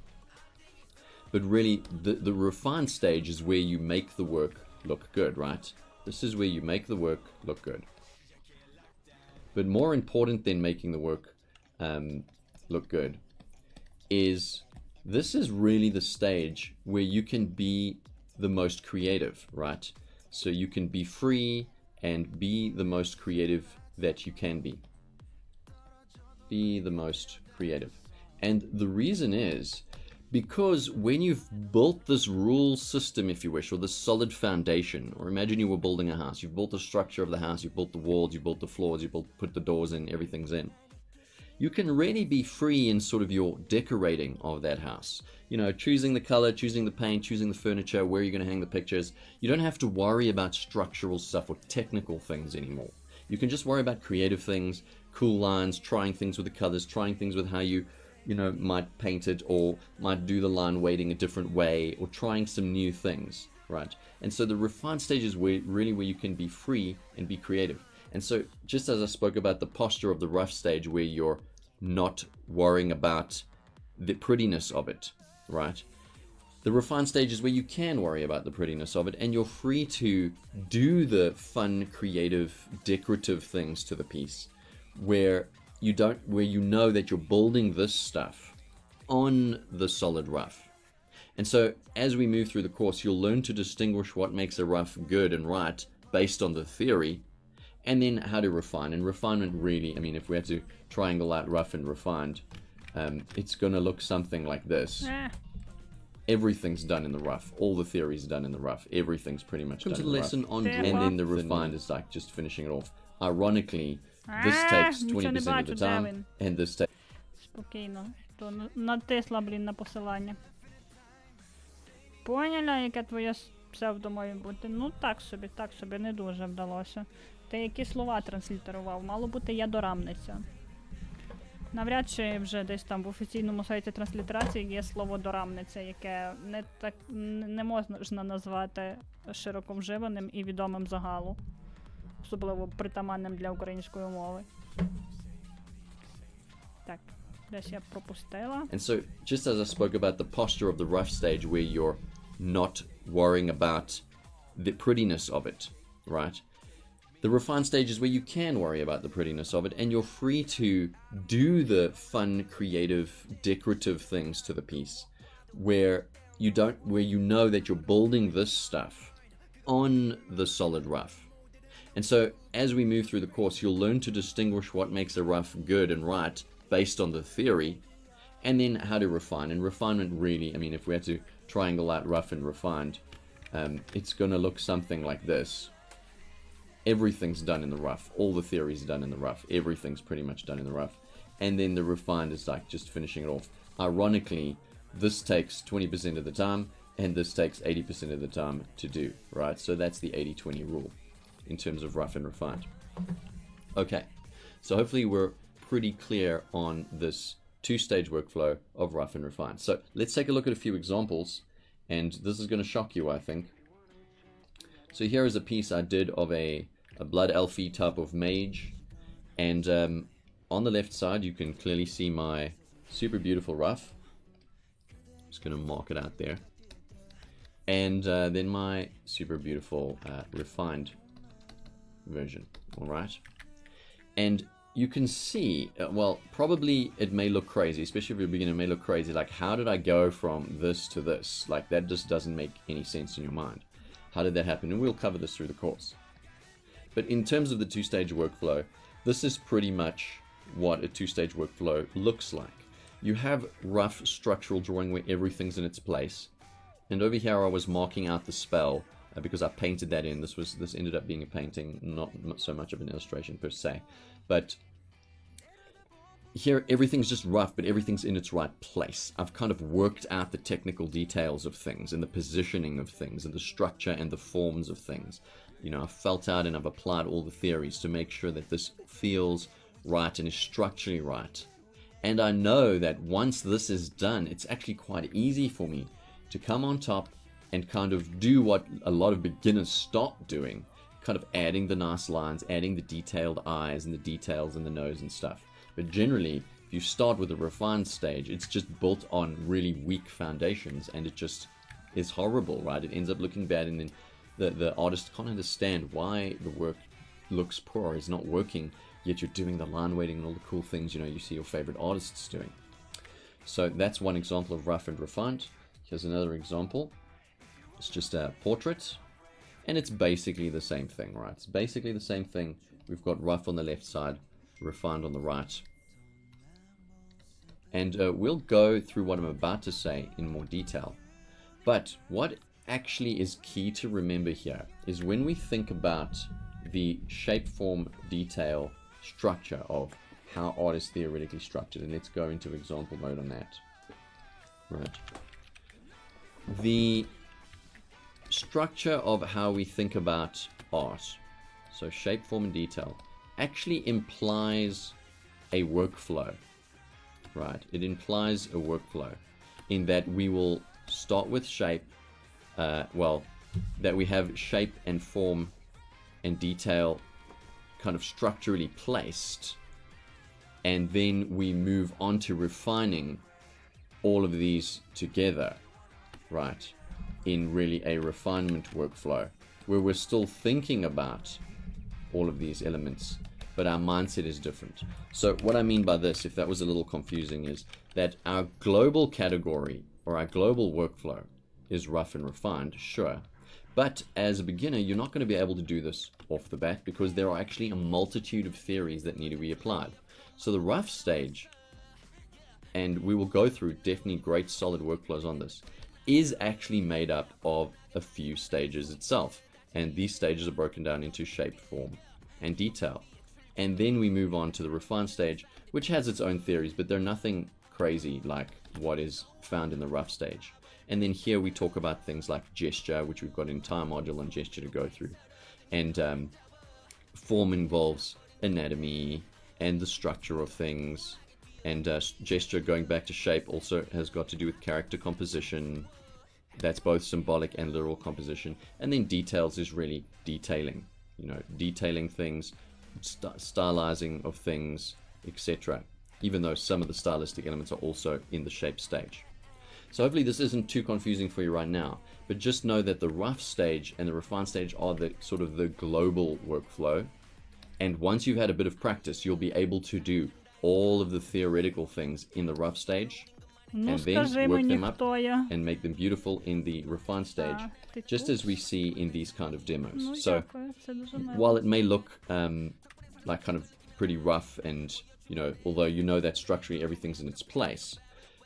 But really, the refined stage is where you make the work look good, right? This is where you make the work look good. But more important than making the work look good is this is really the stage where you can be the most creative, right? So you can be free and be the most creative that you can be. Be the most creative. And the reason is because when you've built this rule system, if you wish, or this solid foundation, or imagine you were building a house, you've built the structure of the house, you've built the walls, you've built the floors, you've put the doors in, everything's in. You can really be free in sort of your decorating of that house. You know, choosing the color, choosing the paint, choosing the furniture, where you're going to hang the pictures. You don't have to worry about structural stuff or technical things anymore. You can just worry about creative things, cool lines, trying things with the colors, trying things with how you you know, might paint it or might do the line weighting a different way or trying some new things, right? And so the refined stage is where you can be free and be creative. And so just as I spoke about the posture of the rough stage where you're not worrying about the prettiness of it, right? The refined stage is where you can worry about the prettiness of it and you're free to do the fun, creative, decorative things to the piece where you know that you're building this stuff on the solid rough. And so as we move through the course, you'll learn to distinguish what makes a rough good and right based on the theory, and then how to refine. And refinement really, I mean, if we had to triangle out rough and refined, it's going to look something like this. Everything's done in the rough. All the theories are done in the rough. Everything's pretty much done in the lesson on drawing. And then the refined is like just finishing it off. Ironically, this takes 20% of the time, and this takes... Спокійно. То натисла, блін, на посилання. Поняла, яке твоє псевдо має бути? Ну, так собі, не дуже вдалося. Ти які слова транслітерував? Мало бути «я дорамниця». Навряд чи вже десь там в офіційному сайті транслітерації є слово «дорамниця», яке не можна назвати широко вживаним і відомим загалу. Особливо притаманним для української мови. Так, десь я пропустила. And so, just as I spoke about the posture of the rough stage where you're not worrying about the prettiness of it, right? The refined stage is where you can worry about the prettiness of it and you're free to do the fun, creative, decorative things to the piece where you know that you're building this stuff on the solid rough. And so as we move through the course, you'll learn to distinguish what makes a rough good and right based on the theory, and then how to refine. And refinement really, I mean, if we had to triangle out rough and refined, it's going to look something like this. Everything's done in the rough. All the theories are done in the rough. Everything's pretty much done in the rough. And then the refined is like just finishing it off. Ironically, this takes 20% of the time, and this takes 80% of the time to do, right? So that's the 80-20 rule in terms of rough and refined. Okay, so hopefully we're pretty clear on this two-stage workflow of rough and refined. So let's take a look at a few examples, and this is going to shock you, I think. So here is a piece I did of a blood elfy type of mage, and on the left side you can clearly see my super beautiful rough. Just going to mark it out there, and then my super beautiful refined version. All right, and you can see, well, probably it may look crazy, especially if you're a beginner, it may look crazy, like how did I go from this to this? Like that just doesn't make any sense in your mind. How did that happen? And we'll cover this through the course. But in terms of the two-stage workflow, this is pretty much what a two-stage workflow looks like. You have rough structural drawing where everything's in its place. And over here I was marking out the spell because I painted that in. This ended up being a painting, not so much of an illustration per se. But here everything's just rough, but everything's in its right place. I've kind of worked out the technical details of things and the positioning of things and the structure and the forms of things. You know, I've felt out and I've applied all the theories to make sure that this feels right and is structurally right. And I know that once this is done, it's actually quite easy for me to come on top and kind of do what a lot of beginners stop doing, kind of adding the nice lines, adding the detailed eyes and the details in the nose and stuff. But generally, if you start with a refined stage, it's just built on really weak foundations and it just is horrible, right? It ends up looking bad, and then the artist can't understand why the work looks poor, it's not working, yet you're doing the line weighting and all the cool things, you know, you see your favorite artists doing. So that's one example of rough and refined. Here's another example. It's just a portrait, and it's basically the same thing, right? It's basically the same thing. We've got rough on the left side, refined on the right. And we'll go through what I'm about to say in more detail. But what actually is key to remember here is when we think about the shape, form, detail, structure of how art is theoretically structured, and let's go into example mode on that. Right. The structure of how we think about art, so shape, form, and detail, actually implies a workflow. right? It implies a workflow in that we will start with shape, that we have shape and form and detail kind of structurally placed, and then we move on to refining all of these together, right? In really a refinement workflow where we're still thinking about all of these elements, but our mindset is different. So what I mean by this, if that was a little confusing, is that our global category or our global workflow is rough and refined, sure. But as a beginner, you're not going to be able to do this off the bat because there are actually a multitude of theories that need to be applied. So the rough stage, and we will go through definitely great solid workflows on this, is actually made up of a few stages itself. And these stages are broken down into shape, form, and detail. And then we move on to the refined stage, which has its own theories, but they're nothing crazy like what is found in the rough stage. And then here we talk about things like gesture, which we've got an entire module on gesture to go through. And form involves anatomy and the structure of things. And gesture, going back to shape, also has got to do with character composition. That's both symbolic and literal composition. And then details is really detailing, you know, detailing things, stylizing of things, etc. Even though some of the stylistic elements are also in the shape stage. So hopefully this isn't too confusing for you right now, but just know that the rough stage and the refined stage are the sort of the global workflow. And once you've had a bit of practice, you'll be able to do all of the theoretical things in the rough stage, and then work them up and make them beautiful in the refined stage, just as we see in these kind of demos. So while it may look like kind of pretty rough, and you know, although you know that structurally everything's in its place,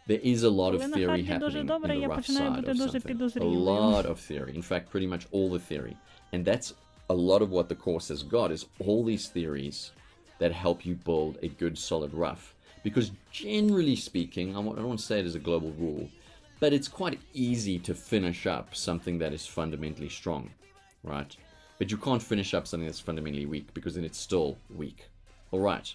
there is a lot of theory happening in the rough side of something. A lot of theory. In fact, pretty much all the theory. And that's a lot of what the course has got, is all these theories that help you build a good solid rough. Because generally speaking, I don't want to say it as a global rule, but it's quite easy to finish up something that is fundamentally strong, right? But you can't finish up something that's fundamentally weak, because then it's still weak. All right.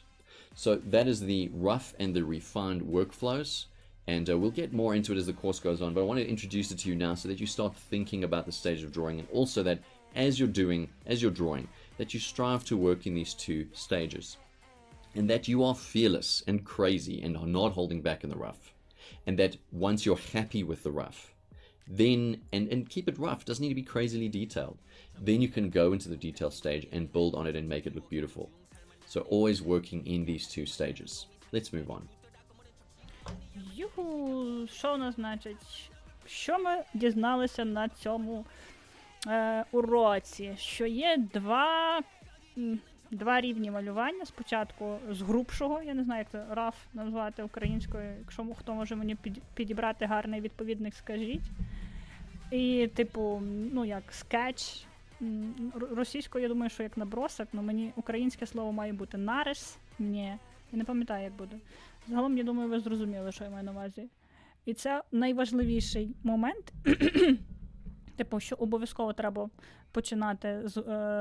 So that is the rough and the refined workflows. And we'll get more into it as the course goes on, but I want to introduce it to you now so that you start thinking about the stage of drawing, and also that as you're drawing, that you strive to work in these two stages, and that you are fearless and crazy and are not holding back in the rough, and that once you're happy with the rough, then, and keep it rough, doesn't need to be crazily detailed, then you can go into the detail stage and build on it and make it look beautiful. So always working in these two stages. Let's move on. Юху, що у нас значить? Що ми дізналися на цьому уроці? Що є два рівні малювання. Спочатку з грубшого, я не знаю, як це раф назвати українською, якщо хто може мені підібрати гарний відповідник, скажіть. І типу, ну як скетч. Російською, я думаю, що як набросок, але мені українське слово має бути нарис. Ні, я не пам'ятаю, як буде. Загалом, я думаю, ви зрозуміли, що я маю на увазі. І це найважливіший момент, типу, що обов'язково треба починати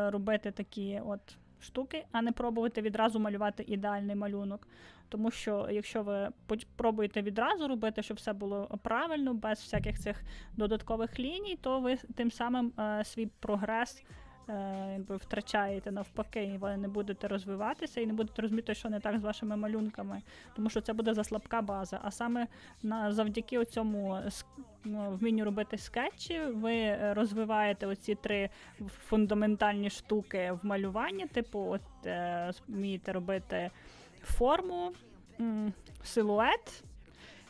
робити такі от штуки, а не пробувати відразу малювати ідеальний малюнок. Тому що, якщо ви пробуєте відразу робити, щоб все було правильно, без всяких цих додаткових ліній, то ви тим самим свій прогрес втрачаєте навпаки, і ви не будете розвиватися і не будете розуміти, що не так з вашими малюнками, тому що це буде заслабка база. А саме завдяки цьому вмінню робити скетчі ви розвиваєте оці три фундаментальні штуки в малюванні, типу вмієте робити форму, силует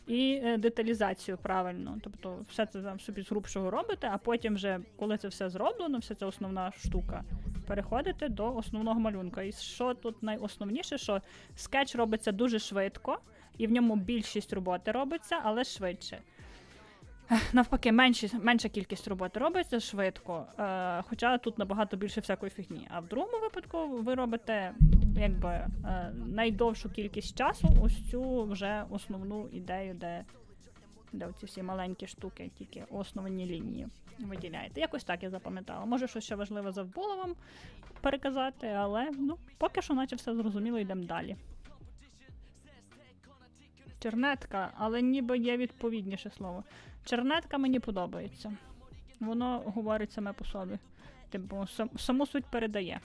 і деталізацію правильно. Тобто все це там собі з грубшого робите, а потім вже, коли це все зроблено, вся ця основна штука, переходите до основного малюнка. І що тут найосновніше, що скетч робиться дуже швидко, і в ньому більшість роботи робиться, але швидше. Навпаки, менша кількість роботи робиться швидко, хоча тут набагато більше всякої фігні. А в другому випадку ви робите якби найдовшу кількість часу ось цю вже основну ідею, де оці всі маленькі штуки, тільки основні лінії виділяєте. Якось так я запам'ятала. Може, щось ще важливе забула вам переказати, але поки що наче все зрозуміло, йдемо далі. Чернетка, але ніби є відповідніше слово. Чернетка мені подобається. Воно говорить саме по собі. Типу, саму суть передає.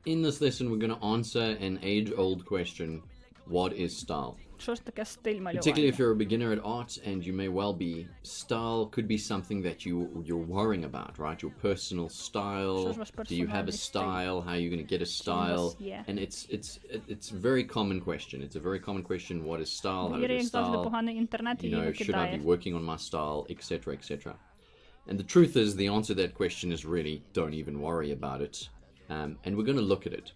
In this lesson, we're going to answer an age-old question. What is style? Що ж таке стиль малювання? Particularly if you're a beginner at art, and you may well be, style could be something that you're worrying about, right? Your personal style. Do you have a style? How are you going to get a style? Yeah. And it's a very common question. It's a very common question. What is style? How to do style? You know, should I be working on my style, etc., etc. And the truth is, the answer to that question is really don't even worry about it. And we're going to look at it.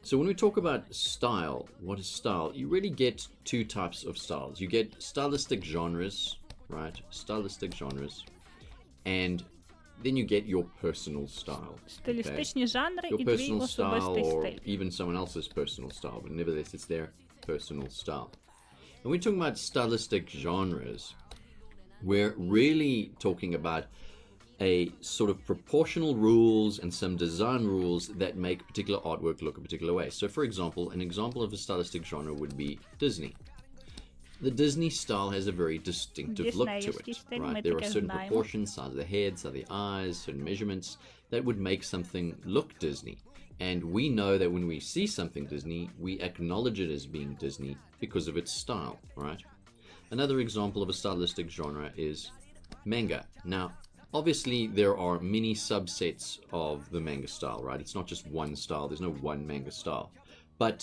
So when we talk about style, what is style? You really get two types of styles. You get stylistic genres, right? Stylistic genres. And then you get your personal style. Стилістичні жанри Your і твій personal особистий style, or стиль. even someone else's personal style, but nevertheless it's their personal style. When we're talking about stylistic genres, we're really talking about a sort of proportional rules and some design rules that make particular artwork look a particular way. So for example, an example of a stylistic genre would be Disney. The Disney style has a very distinctive look to it, right? There are certain proportions, size of the head, size of the eyes, certain measurements that would make something look Disney. And we know that when we see something Disney, we acknowledge it as being Disney because of its style, right? Another example of a stylistic genre is manga. Now, obviously, there are many subsets of the manga style, right? It's not just one style. There's no one manga style. But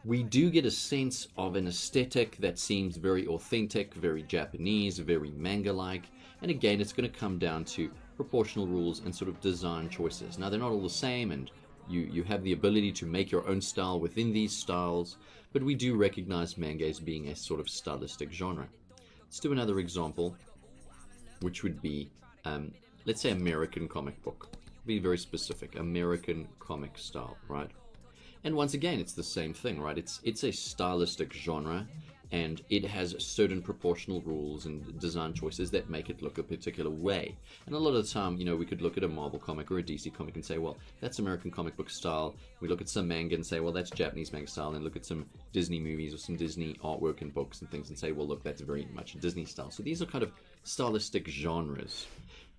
we do get a sense of an aesthetic that seems very authentic, very Japanese, very manga-like. And again, it's going to come down to proportional rules and sort of design choices. Now, they're not all the same, and you have the ability to make your own style within these styles, but we do recognize manga as being a sort of stylistic genre. Let's do another example, which would be let's say American comic book. Be very specific. American comic style, right? And once again, it's the same thing, right? It's a stylistic genre, and it has certain proportional rules and design choices that make it look a particular way. And a lot of the time, you know, we could look at a Marvel comic or a DC comic and say, well, that's American comic book style. We look at some manga and say, well, that's Japanese manga style. And look at some Disney movies or some Disney artwork and books and things and say, well, look, that's very much Disney style. So these are kind of stylistic genres.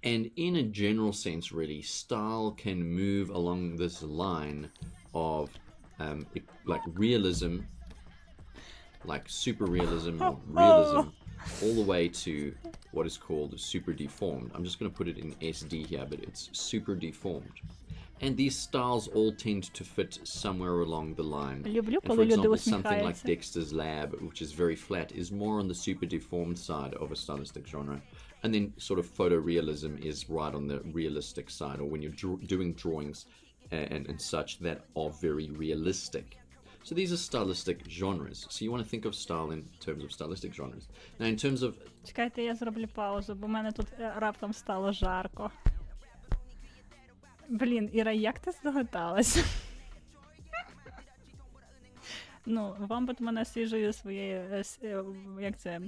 And in a general sense, really, style can move along this line of like realism, like super realism or realism, all the way to what is called super deformed. I'm just going to put it in SD here, but it's super deformed. And these styles all tend to fit somewhere along the line. And for example, something like Dexter's Lab, which is very flat, is more on the super deformed side of a stylistic genre. And then sort of photorealism is right on the realistic side, or when you're doing drawings and such that are very realistic. So these are stylistic genres. So you want to think of style in terms of stylistic genres. Now in terms of... Чекайте, я зроблю паузу, бо в мене тут раптом стало жарко. Блін, Іра, як ти здогадалась? Ну, Вомбат мене свіжою своєю, як це,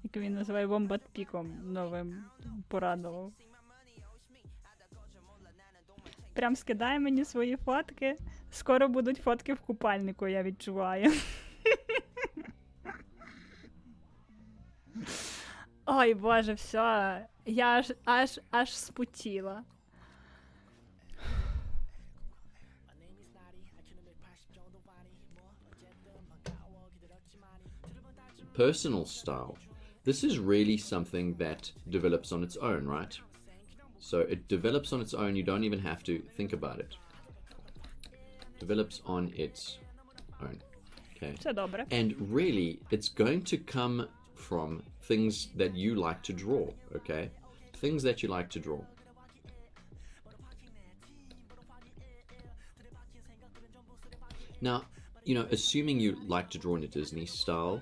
як він називає, Вомбат-піком новим порадував. Прям скидає мені свої фотки. Скоро будуть фотки в купальнику, я відчуваю. Ой, боже, все. Я аж спотіла. Personal style. This is really something that develops on its own, right? So it develops on its own. You don't even have to think about it. Develops on its own. Okay. Це добре. And really, it's going to come from things that you like to draw, okay? Things that you like to draw. Now, you know, assuming you like to draw in a Disney style,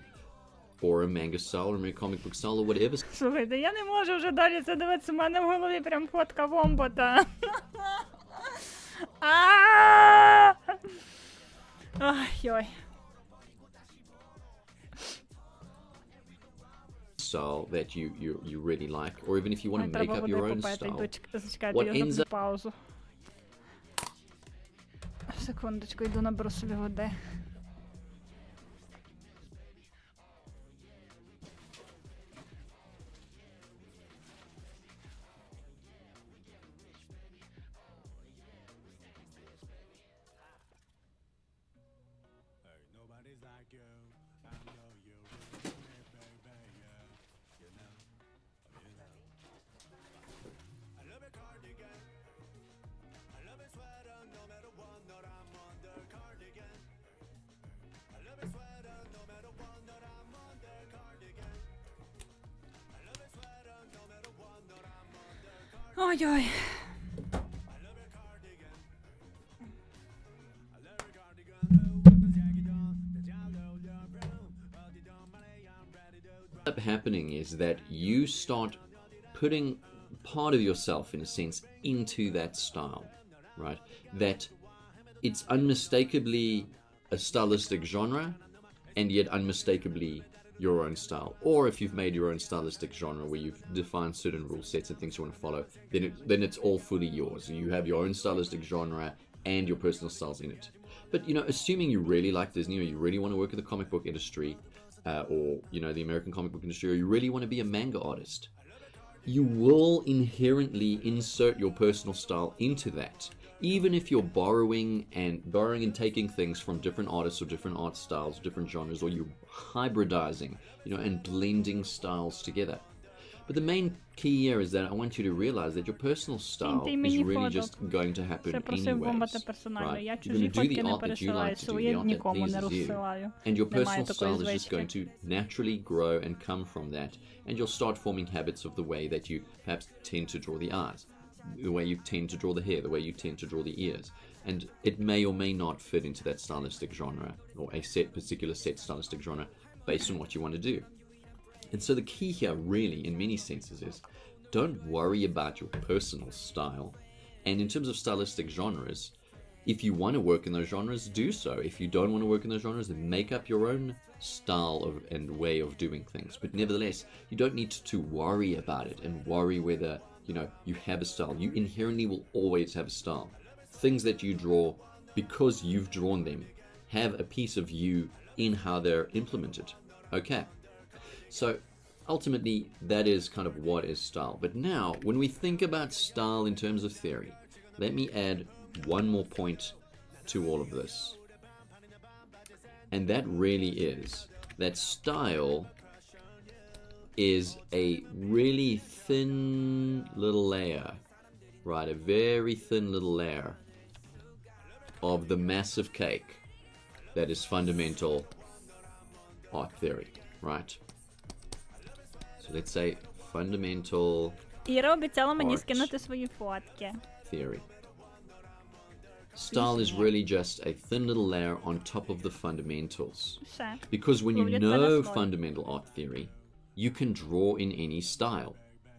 or a manga style, or a comic book style, or whatever. Слухайте, я не можу вже далі це дивитися, у мене в голові прям фотка Вомбота. Ой-ой. Style that you really like, or even if you want to make up your own style. Зачекайте, я зроблю паузу. Секундочку, йду наберу собі води. Nobody's like you. I know you with me, baby. Yeah, you know, you know. I love your cardigan. I love your sweater, no matter what, not I'm under cardigan. I love your sweater, no matter what, not I'm under cardigan. I love your sweater, no matter what, not I'm under cardigan. Ой-ой. I love your cardigan. I love your cardigan. Oh, what does Jackie do? The Jallo, your brown. Oh, the dumb money, I'm ready to What ends up happening is that you start putting part of yourself, in a sense, into that style, right? That it's unmistakably a stylistic genre, and yet unmistakably your own style. Or if you've made your own stylistic genre where you've defined certain rule sets and things you want to follow, then it's all fully yours. You have your own stylistic genre and your personal styles in it. But, you know, assuming you really like Disney, or you really want to work in the comic book industry, or, you know, the American comic book industry, or you really want to be a manga artist, you will inherently insert your personal style into that. Even if you're borrowing and taking things from different artists or different art styles, different genres, or you're hybridizing, you know, and blending styles together. But the main key here is that I want you to realize that your personal style Ти is мені really фоток. just going to happen Це просив бомбати anyways. персонально. Right? Я You're чужі going to do фотки the не art that you пересилаю, like to do, свої the art that нікому не pleases you. розсилаю. And your Немає personal такої style is just звички. going to naturally grow and come from that. And you'll start forming habits of the way that you perhaps tend to draw the eyes, the way you tend to draw the hair, the way you tend to draw the ears. And it may or may not fit into that stylistic genre, or a particular set stylistic genre, based on what you want to do. And so the key here really, in many senses, is don't worry about your personal style. And in terms of stylistic genres, if you want to work in those genres, do so. If you don't want to work in those genres, then make up your own style and way of doing things. But nevertheless, you don't need to worry about it and worry whether, you know, you have a style. You inherently will always have a style. Things that you draw, because you've drawn them, have a piece of you in how they're implemented. Okay. So ultimately, that is kind of what is style. But now, when we think about style in terms of theory, let me add one more point to all of this. And that really is that style is a really thin little layer, right? A very thin little layer of the massive cake that is fundamental art theory, right? So let's say fundamental Іра обіцяла мені Art. скинути свої фотки. theory. Style is really just a thin little layer on top of the fundamentals. Все. Because when you Ловлять know мене слово. fundamental art theory, you can draw in any style,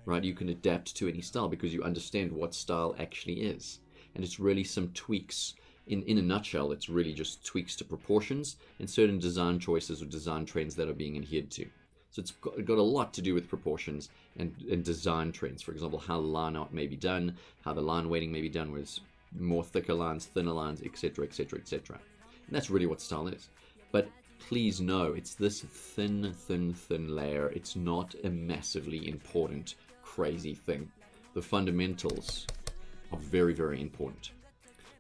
right? You can adapt to any style because you understand what style actually is. And it's really some tweaks. In a nutshell, it's really just tweaks to proportions and certain design choices or design trends that are being adhered to. So it's got a lot to do with proportions and design trends. For example, how line art may be done, how the line weighting may be done with more thicker lines, thinner lines, etc., etc., etc. And that's really what style is. But please know, it's this thin layer. It's not a massively important, crazy thing. The fundamentals are very, very important.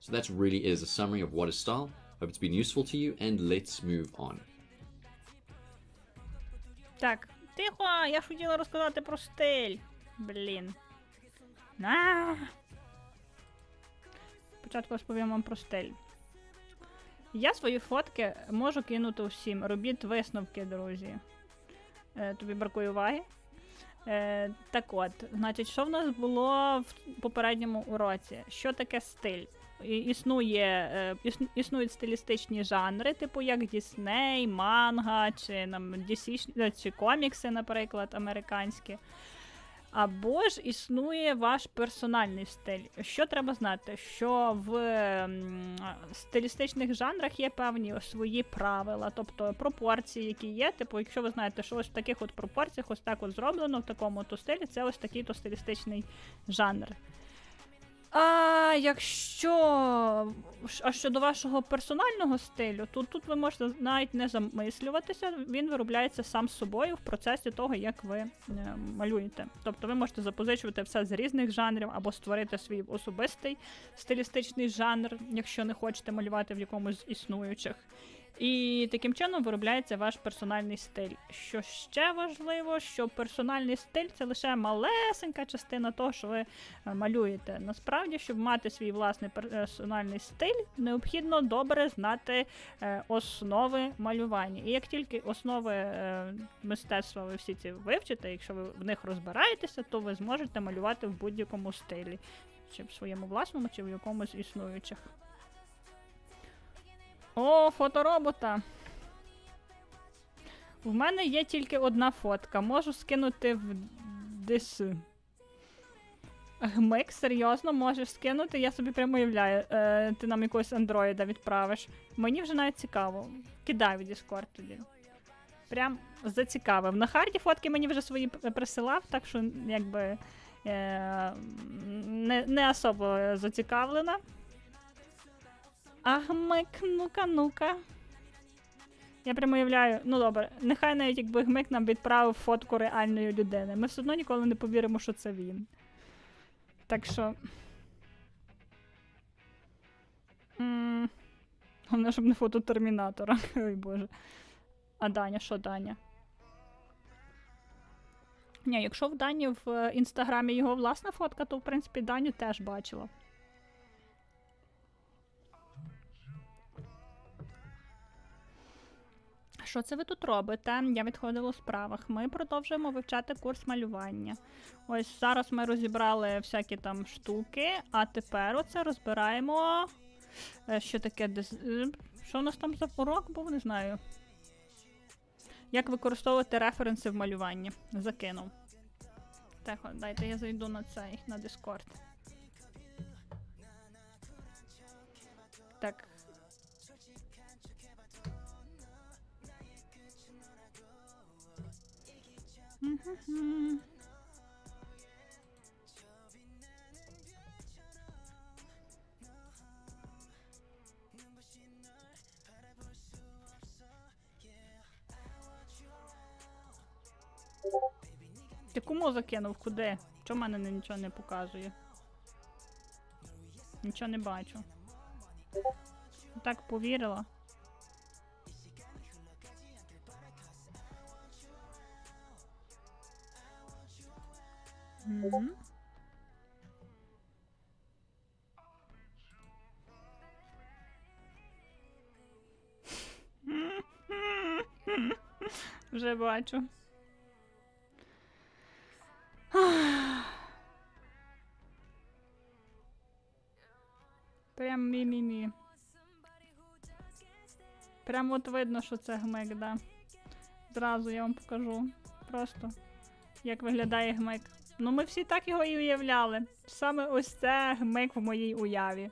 So that really is a summary of what is style. Hope it's been useful to you, and let's move on. Так, тихо, я ж хотіла розказати про стиль. Блін. Спочатку розповім вам про стиль. Я свої фотки можу кинути всім. Робіть висновки, друзі. Тобі бракує уваги? Так от, значить, що в нас було в попередньому уроці? Що таке стиль? Існують стилістичні жанри, типу як Дісней, манга, чи DC, чи комікси, наприклад, американські. Або ж існує ваш персональний стиль. Що треба знати? Що в стилістичних жанрах є певні свої правила, тобто пропорції, які є. Типу, якщо ви знаєте, що ось в таких от пропорціях, ось так от зроблено, в такому-то стилі, це ось такий-то стилістичний жанр. А якщо щодо вашого персонального стилю, то тут ви можете навіть не замислюватися, він виробляється сам собою в процесі того, як ви малюєте. Тобто ви можете запозичувати все з різних жанрів або створити свій особистий стилістичний жанр, якщо не хочете малювати в якомусь з існуючих. І таким чином виробляється ваш персональний стиль. Що ще важливо, що персональний стиль – це лише малесенька частина того, що ви малюєте. Насправді, щоб мати свій власний персональний стиль, необхідно добре знати основи малювання. І як тільки основи мистецтва ви всі ці вивчите, якщо ви в них розбираєтеся, то ви зможете малювати в будь-якому стилі. Чи в своєму власному, чи в якомусь з існуючих. О, фоторобота. В мене є тільки одна фотка. Можу скинути в ДС. Гмик, серйозно, можеш скинути? Я собі прямо уявляю. Ти нам якогось андроїда відправиш. Мені вже навіть цікаво. Кидай в Discord тоді. Прям зацікавив. На харді фотки мені вже свої присилав, так що якби не особо зацікавлена. Гмик, ну-ка. Я прямо уявляю, ну добре, нехай навіть якби Гмик нам відправив фотку реальної людини. Ми все одно ніколи не повіримо, що це він. Так що... Головне, щоб не фото Термінатора. Ой, боже. А Даня, що Даня? Ні, якщо в Дані в інстаграмі його власна фотка, то в принципі Даню теж бачила. Що це ви тут робите? Я відходила у справах. Ми продовжуємо вивчати курс малювання. Ось зараз ми розібрали всякі там штуки, а тепер оце розбираємо, що таке, що у нас там за урок був, не знаю. Як використовувати референси в малюванні. Закинув. Так, дайте я зайду на цей, на Discord. Так. Ти кому закинув? Куди? Чому в мене нічого не показує? Нічого не бачу. Так повірила. Вже бачу. Прям мі-мі-мі. Прям от видно, що це Гмик, да. Зразу я вам покажу. Просто, як виглядає Гмик. Ну ми всі так його і уявляли. Саме ось це Гмик в моїй уяві.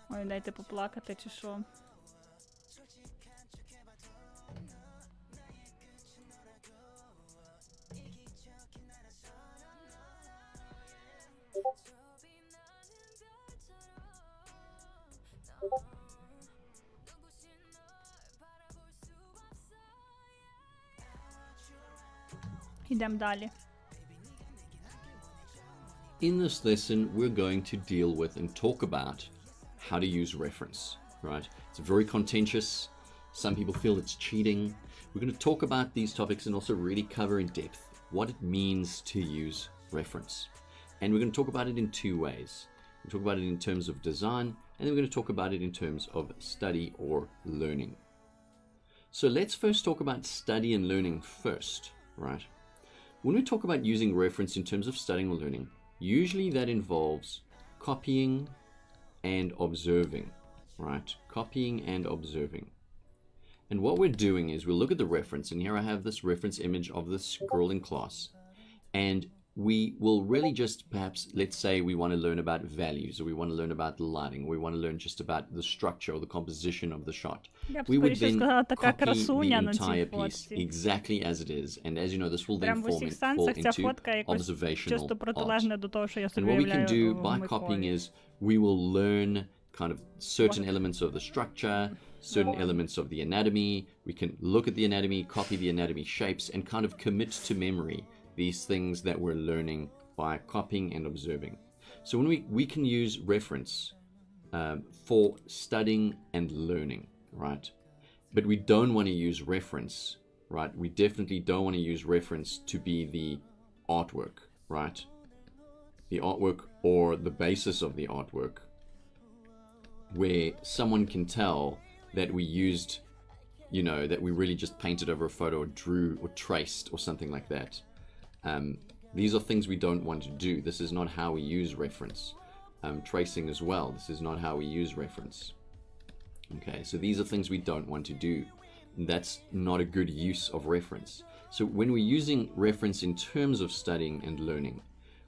Ой, дайте поплакати, чи що. Ідемо далі. In this lesson, we're going to deal with and talk about how to use reference, right? It's very contentious. Some people feel it's cheating. We're going to talk about these topics and also really cover in depth what it means to use reference. And we're going to talk about it in two ways. We'll talk about it in terms of design, and then we're going to talk about it in terms of study or learning. So let's first talk about study and learning first, right? When we talk about using reference in terms of studying or learning, usually that involves copying and observing, right? Copying and observing. And what we're doing is we'll look at the reference, and here I have this reference image of this girl in class. And we will really just perhaps, let's say we want to learn about values, or we want to learn about the lighting, or we want to learn just about the structure or the composition of the shot. Я б We would скоріше then сказала, така copy the красуня на цій entire piece фотці. exactly as it is. And as you know, this will then Прям в усіх fall сенсах ця into фотка якось observational чисто art. протилежне до того, що я And собі what we can уявляю do в by Миколі. copying is we will learn kind of certain elements of the structure, certain elements of the anatomy. We can look at the anatomy, copy the anatomy shapes, and kind of commit to memory these things that we're learning by copying and observing. So when we can use reference for studying and learning, right? But we don't want to use reference, right? We definitely don't want to use reference to be the artwork, right? The artwork or the basis of the artwork, where someone can tell that we used, you know, that we really just painted over a photo or drew or traced or something like that. These are things we don't want to do. This is not how we use reference. Tracing as well, this is not how we use reference. Okay, so these are things we don't want to do. That's not a good use of reference. So when we're using reference in terms of studying and learning,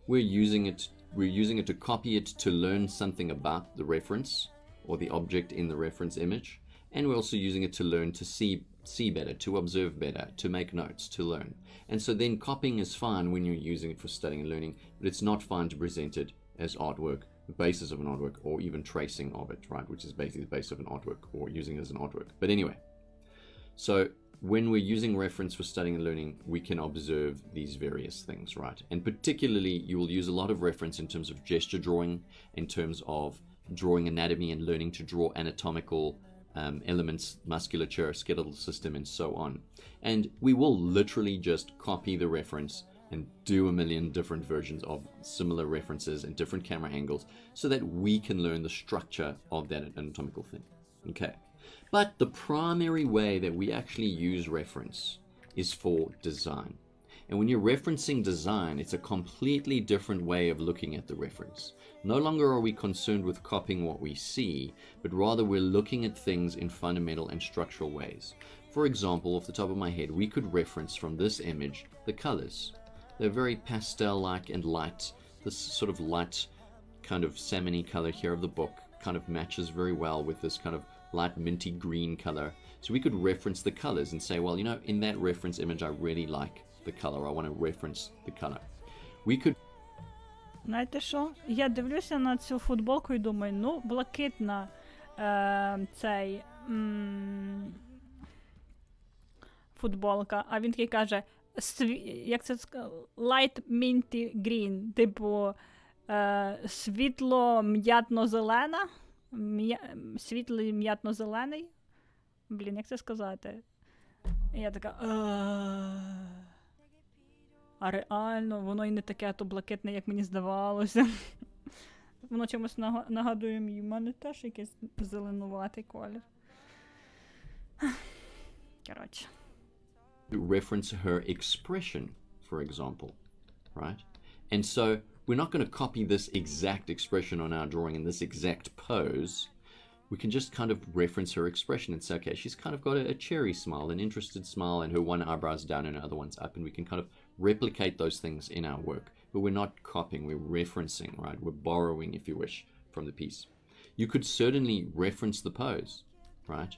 we're using it to copy it to learn something about the reference or the object in the reference image, and we're also using it to learn to see better, to observe better, to make notes, to learn. And so then copying is fine when you're using it for studying and learning, but it's not fine to present it as artwork, the basis of an artwork, or even tracing of it, right, which is basically the base of an artwork, or using it as an artwork. But anyway, so when we're using reference for studying and learning, we can observe these various things, right? And particularly, you will use a lot of reference in terms of gesture drawing, in terms of drawing anatomy and learning to draw anatomical elements, musculature, skeletal system, and so on. And we will literally just copy the reference and do a million different versions of similar references and different camera angles so that we can learn the structure of that anatomical thing. Okay. But the primary way that we actually use reference is for design. And when you're referencing design, it's a completely different way of looking at the reference. No longer are we concerned with copying what we see, but rather we're looking at things in fundamental and structural ways. For example, off the top of my head, we could reference from this image the colors. They're very pastel-like and light. This sort of light kind of salmon-y color here of the book kind of matches very well with this kind of light minty green color. So we could reference the colors and say, well, you know, in that reference image, I really like the color. I want to reference the color. We could. Знаєте що? Я дивлюся на цю футболку і думаю, ну, блакитна цей футболка. А він такий каже, як це light minty green, типу світло м'ятно-зелена, світлий м'ятно-зелений. Блін, як це сказати? І я така, а реально, воно і не таке то блакитне, як мені здавалося. Воно чомусь нагадує мій. У мене теж якийсь зеленуватий колір. Коротше. Reference her expression, for example, right? And so we're not going to copy this exact expression on our drawing in this exact pose. We can just kind of reference her expression and say, okay, she's kind of got a cherry smile, an interested smile, and her one eyebrow's down and her other one's up, and we can kind of replicate those things in our work. But we're not copying, we're referencing, right? We're borrowing, if you wish, from the piece. You could certainly reference the pose, right?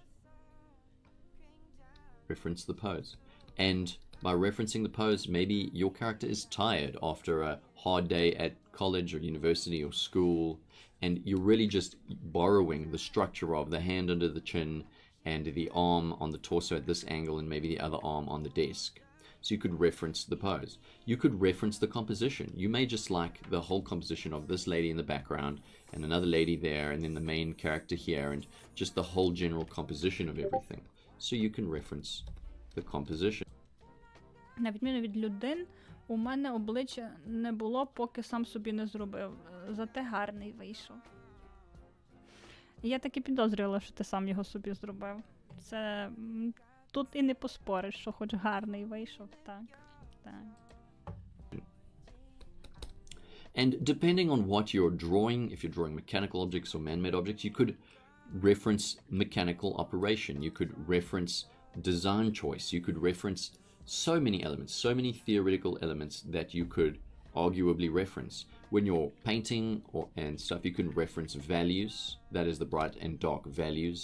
Reference the pose. And by referencing the pose, maybe your character is tired after a hard day at college or university or school, and you're really just borrowing the structure of the hand under the chin and the arm on the torso at this angle and maybe the other arm on the desk. So you could reference the pose. You could reference the composition. You may just like the whole composition of this lady in the background and another lady there and then the main character here and just the whole general composition of everything. So you can reference the composition. На відміну від людей, у мене обличчя не було, поки сам собі не зробив. Зате гарний вийшов. Я так і підозрювала, що ти сам його собі зробив. Це тут і не поспориш, що хоч гарний вийшов. Так, так. And depending on what you're drawing, if you're drawing mechanical objects or man-made objects, you could reference mechanical operation. You could reference design choice. You could reference so many elements, so many theoretical elements that you could arguably reference. When you're painting and stuff, you can reference values. That is the bright and dark values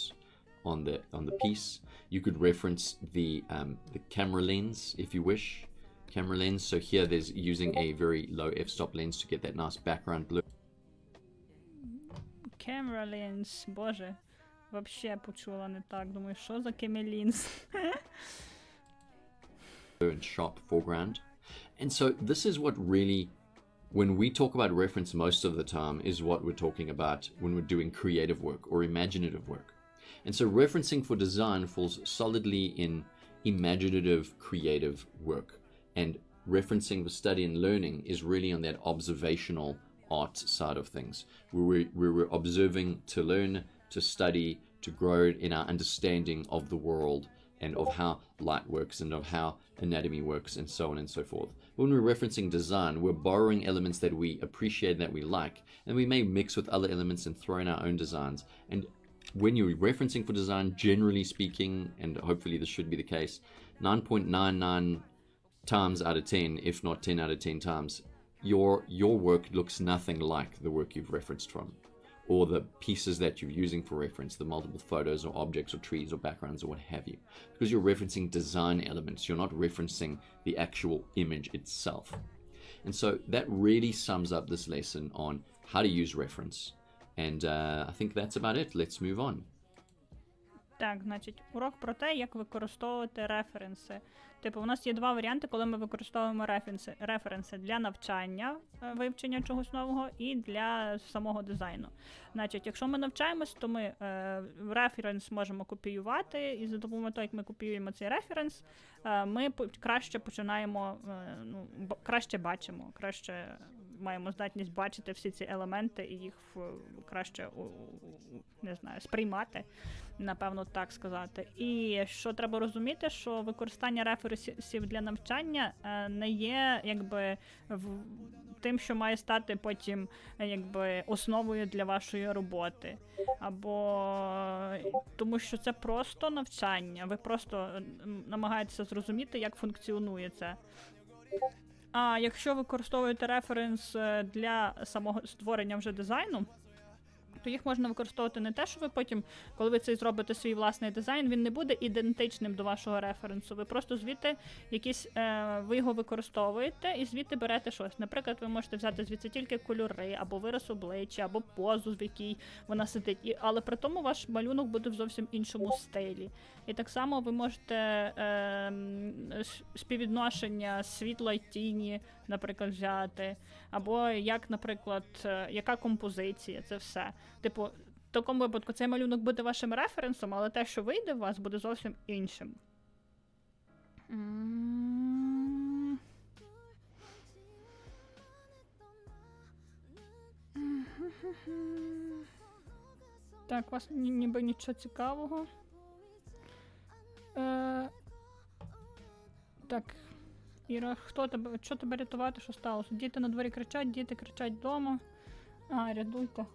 on the piece. You could reference the camera lens if you wish. Camera lens. So here there's using a very low f-stop lens to get that nice background blur. Camera lens, боже, вообще почула не так. Думаю, що за camera lens? And sharp foreground. And so this is what really, when we talk about reference most of the time, is what we're talking about when we're doing creative work or imaginative work. And so referencing for design falls solidly in imaginative creative work. And referencing for study and learning is really on that observational art side of things, where we're observing to learn, to study, to grow in our understanding of the world and of how light works and of how anatomy works and so on and so forth. When we're referencing design, we're borrowing elements that we appreciate, that we like, and we may mix with other elements and throw in our own designs. And when you're referencing for design, generally speaking, and hopefully this should be the case, 9.99 times out of 10, if not 10 out of 10 times, your work looks nothing like the work you've referenced from, or the pieces that you're using for reference, the multiple photos or objects or trees or backgrounds or what have you, because you're referencing design elements. You're not referencing the actual image itself. And so that really sums up this lesson on how to use reference. And I think that's about it. Let's move on. Так, значить, урок про те, як використовувати референси. Типу, у нас є два варіанти, коли ми використовуємо референси для навчання, вивчення чогось нового і для самого дизайну. Значить, якщо ми навчаємось, то ми референс можемо копіювати, і за допомогою того, як ми копіюємо цей референс, ми краще починаємо, краще бачимо, краще маємо здатність бачити всі ці елементи і їх краще, не знаю, сприймати, напевно, так сказати. І що треба розуміти, що використання референсів для навчання не є, якби, тим, що має стати потім, якби, основою для вашої роботи. Або тому що це просто навчання, ви просто намагаєтеся зрозуміти, як функціонує це. А якщо використовуєте референс для самого створення вже дизайну, то їх можна використовувати не те, що ви потім, коли ви цей зробите свій власний дизайн, він не буде ідентичним до вашого референсу. Ви просто звідти якісь, ви його використовуєте і звідти берете щось. Наприклад, ви можете взяти звідси тільки кольори, або вираз обличчя, або позу, в якій вона сидить. Але при тому ваш малюнок буде в зовсім іншому стилі. І так само ви можете співвідношення світла й тіні, наприклад, взяти. Або як, наприклад, яка композиція, це все. Типу, в такому випадку цей малюнок буде вашим референсом, але те, що вийде у вас, буде зовсім іншим. Так, у вас ніби нічого цікавого. Так, Іра, що тебе рятувати, що сталося? Діти на дворі кричать, діти кричать вдома. Рятуйте.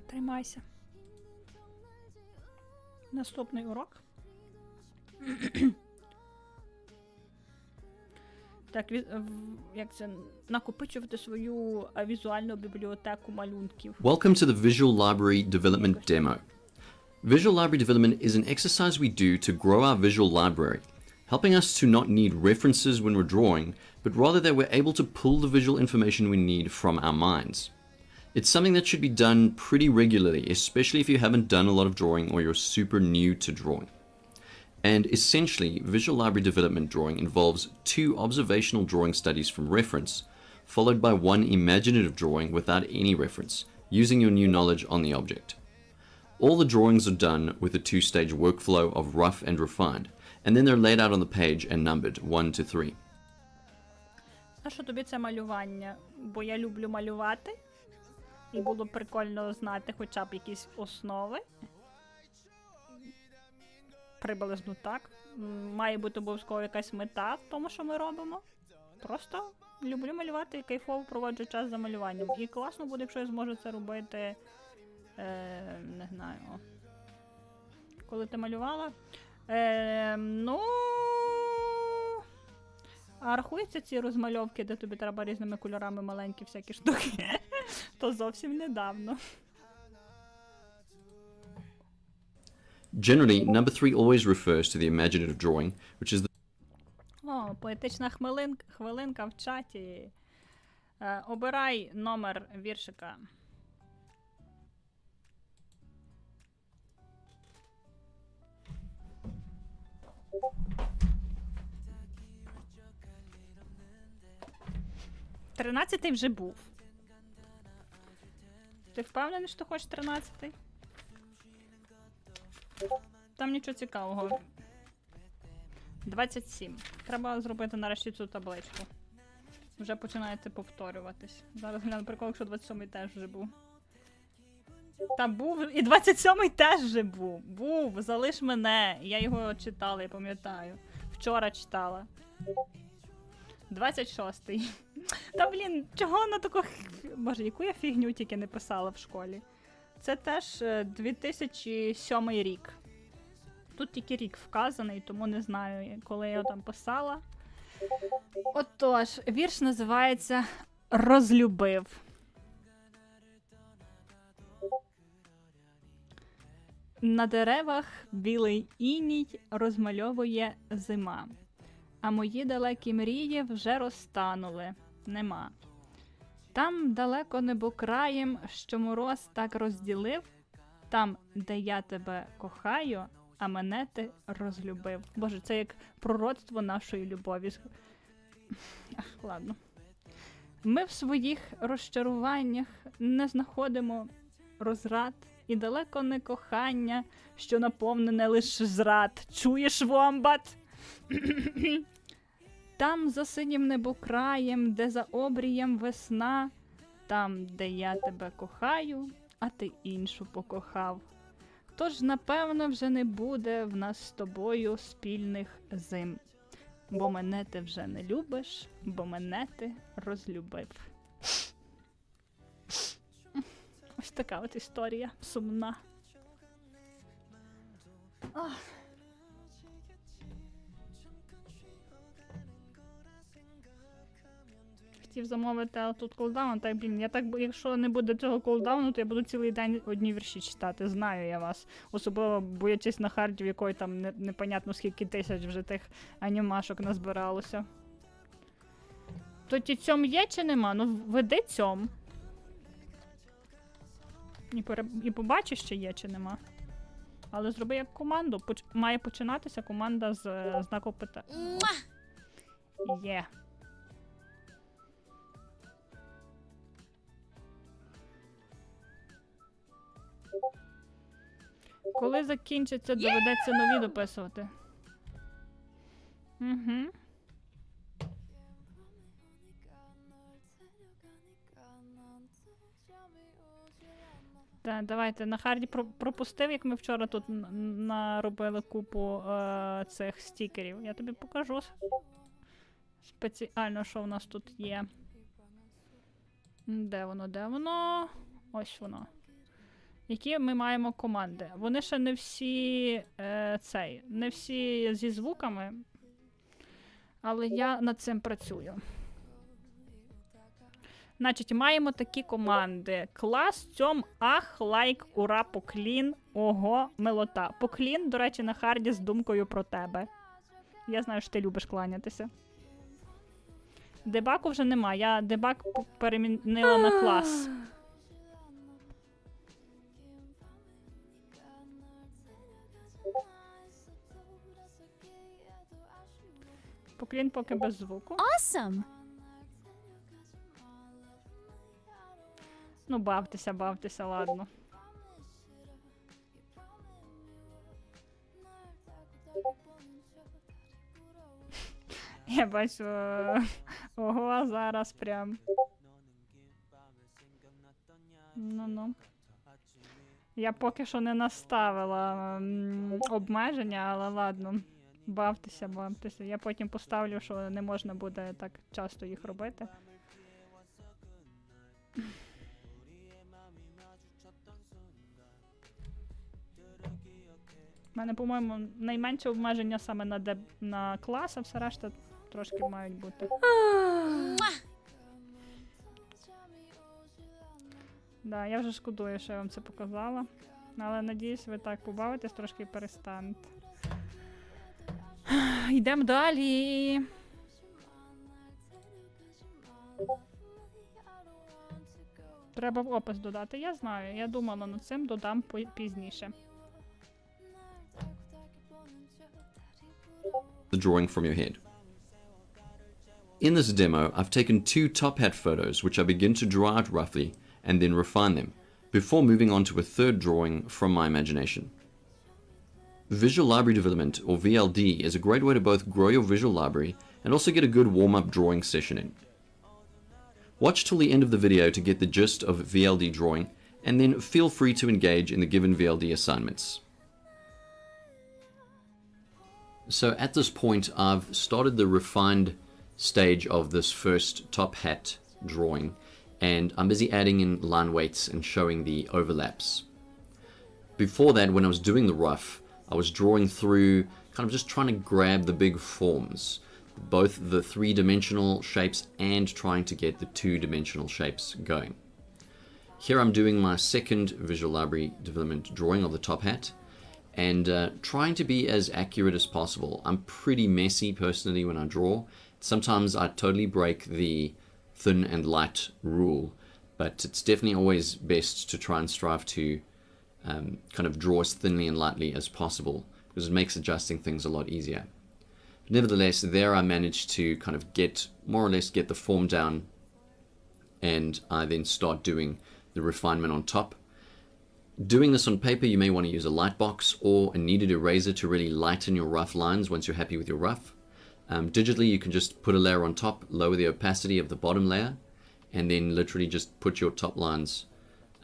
Тримайся. Наступний урок. Так, як це, накопичувати свою візуальну бібліотеку малюнків. Welcome to the Visual Library Development Demo. Visual library development is an exercise we do to grow our visual library, helping us to not need references when we're drawing, but rather that we're able to pull the visual information we need from our minds. It's something that should be done pretty regularly, especially if you haven't done a lot of drawing or you're super new to drawing. And essentially, visual library development drawing involves 2 observational drawing studies from reference, followed by 1 imaginative drawing without any reference, using your new knowledge on the object. All the drawings are done with a 2-stage workflow of rough and refined, and then they're laid out on the page and numbered 1 to 3. А що тобі це малювання? Бо я люблю малювати, і було б прикольно знати хоча б якісь основи. Приблизно так. Має бути обов'язково якась мета в тому, що ми робимо. Просто люблю малювати і кайфово проводжу час за малюванням. І класно буде, якщо я зможу це робити, не знаю, коли ти малювала. А рахуються ці розмальовки, де тобі треба різними кольорами маленькі всякі штуки? То зовсім недавно. Generally, number 3 always refers to the imaginative drawing, which is the О, поетична хвилинка в чаті. Обирай номер віршика. Тринадцятий вже був. Ти впевнений, що хочеш 13-й? Там нічого цікавого. 27. Треба зробити нарешті цю табличку. Вже починаєте повторюватись. Зараз гляну прикол, якщо 27-й теж вже був. Та був, і 27-й теж вже був. Був, залиш мене. Я його читала, я пам'ятаю. Вчора читала. 26-й. Та, блін, чого на таку... Боже, яку я фігню тільки не писала в школі. Це теж 2007 рік. Тут тільки рік вказаний, тому не знаю, коли я його там писала. Отож, вірш називається «Розлюбив». На деревах білий іній розмальовує зима. А мої далекі мрії вже розтанули, нема. Там далеко небокраєм, що мороз так розділив, там, де я тебе кохаю, а мене ти розлюбив. Боже, це як пророцтво нашої любові. Ах, ладно. Ми в своїх розчаруваннях не знаходимо розрад і далеко не кохання, що наповнене лише зрад. Чуєш, вомбат? Там за синім небокраєм, де за обрієм весна, там, де я тебе кохаю, а ти іншу покохав. Тож, напевно, вже не буде в нас з тобою спільних зим. Бо мене ти вже не любиш, бо мене ти розлюбив. Ось така от історія сумна. Ах. Хотів замовити, але тут кулдаун, так, блін, я так, якщо не буде цього кулдауну, то я буду цілий день одні вірші читати, знаю я вас. Особливо боячись на харді, в якої там непонятно скільки тисяч вже тих анімашок назбиралося. То ті цьом є чи нема? Ну, веди цьом. І побачиш, чи є, чи нема. Але зроби як команду. Має починатися команда з знаку питання. Є. Коли закінчиться, доведеться нові дописувати. Угу. Так, давайте. На харді пропустив, як ми вчора тут наробили купу цих стікерів. Я тобі покажу спеціально, що у нас тут є. Де воно, де воно? Ось воно. Які ми маємо команди. Вони ще не всі не всі зі звуками, але я над цим працюю. Значить, маємо такі команди. Клас, цьом, ах, лайк, ура, поклін, ого, милота. Поклін, до речі, на харді з думкою про тебе. Я знаю, що ти любиш кланятися. Дебаку вже нема, я дебак перемінила на клас. Поклін поки без звуку. Awesome! Ну, бавтеся, ладно. Я бачу, ого, зараз прям. Ну. Я поки що не наставила обмеження, але ладно. Бавтеся. Я потім поставлю, що не можна буде так часто їх робити. У мене, по-моєму, найменше обмеження саме на клас, а все решта трошки мають бути. Да, я вже шкодую, що я вам це показала. Але надіюсь, ви так побавитесь, трошки і перестанете. Йдемо далі. Треба в опис додати, я знаю. Я думала над цим, додам пізніше. The drawing from your head. In this demo, I've taken 2 top hat photos which I begin to draw out roughly and then refine them, before moving on to a third drawing from my imagination. Visual library development, or VLD, is a great way to both grow your visual library and also get a good warm-up drawing session in. Watch till the end of the video to get the gist of VLD drawing, and then feel free to engage in the given VLD assignments. So at this point, I've started the refined stage of this first top hat drawing, and I'm busy adding in line weights and showing the overlaps. Before that, when I was doing the rough, I was drawing through, kind of just trying to grab the big forms, both the 3-dimensional shapes and trying to get the 2-dimensional shapes going. Here I'm doing my second visual library development drawing of the top hat, and trying to be as accurate as possible. I'm pretty messy personally when I draw. Sometimes I totally break the thin and light rule, but it's definitely always best to try and strive to kind of draw as thinly and lightly as possible, because it makes adjusting things a lot easier. But nevertheless, there I managed to kind of more or less get the form down, and I then start doing the refinement on top. Doing this on paper, you may want to use a light box or a kneaded eraser to really lighten your rough lines once you're happy with your rough. Digitally, you can just put a layer on top, lower the opacity of the bottom layer, and then literally just put your top lines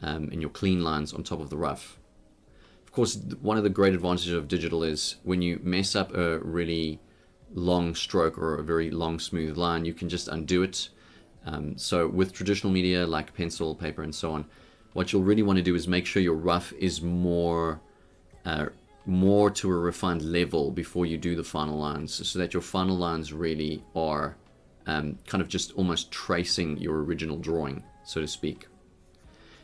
and your clean lines on top of the rough. Of course, one of the great advantages of digital is when you mess up a really long stroke or a very long smooth line, you can just undo it. So with traditional media like pencil, paper, and so on, what you'll really want to do is make sure your rough is more to a refined level before you do the final lines, so that your final lines really are kind of just almost tracing your original drawing, so to speak.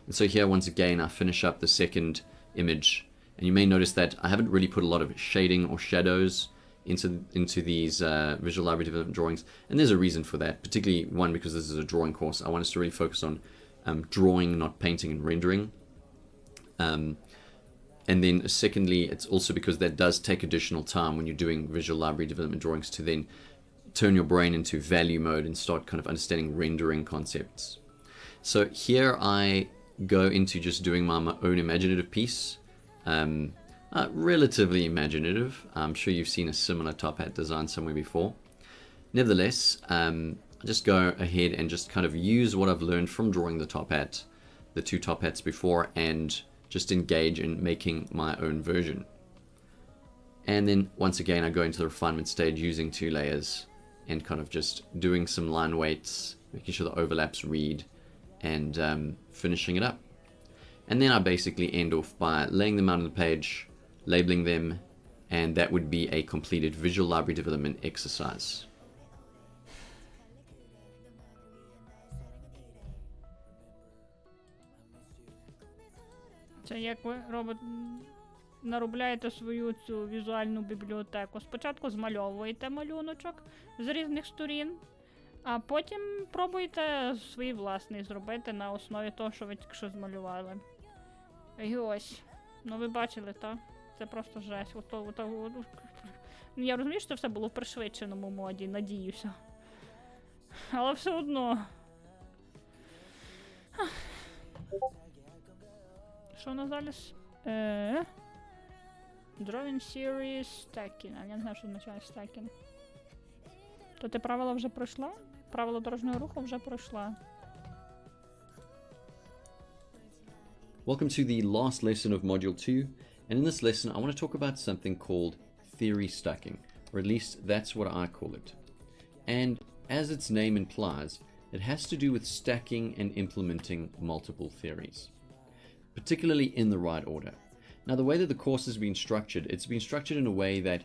And so here, once again, I finish up the second image, and you may notice that I haven't really put a lot of shading or shadows into these visual library development drawings, and there's a reason for that, particularly one, because this is a drawing course. I want us to really focus on drawing, not painting and rendering. And then secondly, it's also because that does take additional time when you're doing visual library development drawings to then turn your brain into value mode and start kind of understanding rendering concepts. So here I go into just doing my own imaginative piece. Relatively imaginative. I'm sure you've seen a similar top hat design somewhere before. Nevertheless, I just go ahead and just kind of use what I've learned from drawing the top hat, the 2 top hats before, and just engage in making my own version. And then once again, I go into the refinement stage using 2 layers and kind of just doing some line weights, making sure the overlaps read, and finishing it up. And then I basically end off by laying them out on the page, labeling them, and that would be a completed visual library development exercise. Це як ви наробляєте свою цю візуальну бібліотеку. Спочатку змальовуєте малюночок з різних сторін, а потім пробуєте свій власний зробити на основі того, що ви тільки що змалювали. І ось. Ну ви бачили, так? Це просто жесть. Я розумію, що це все було в пришвидшеному моді, надіюся. Але все одно. Що у нас далі? Drawing Series Stacking. А я не знаю, що означає Stacking. То ти правила вже пройшла? Правила дорожнього руху вже пройшла. Welcome to the last lesson of Module 2, and in this lesson I want to talk about something called theory stacking, or at least that's what I call it. And as its name implies, it has to do with stacking and implementing multiple theories, particularly in the right order. Now, the way that the course has been structured, it's been structured in a way that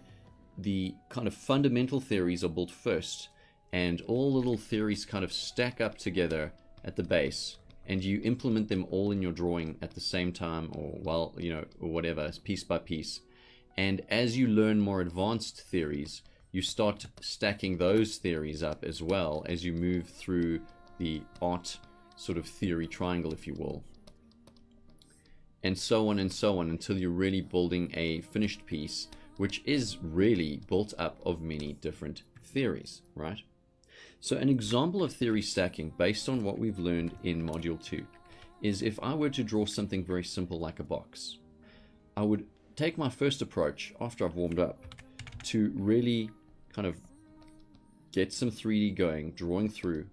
the kind of fundamental theories are built first, and all little theories kind of stack up together at the base, and you implement them all in your drawing at the same time, or well, you know, or whatever, piece by piece. And as you learn more advanced theories, you start stacking those theories up as well as you move through the art sort of theory triangle, if you will. And so on until you're really building a finished piece, which is really built up of many different theories, right? So an example of theory stacking based on what we've learned in Module 2 is if I were to draw something very simple like a box, I would take my first approach after I've warmed up to really kind of get some 3D going, drawing through.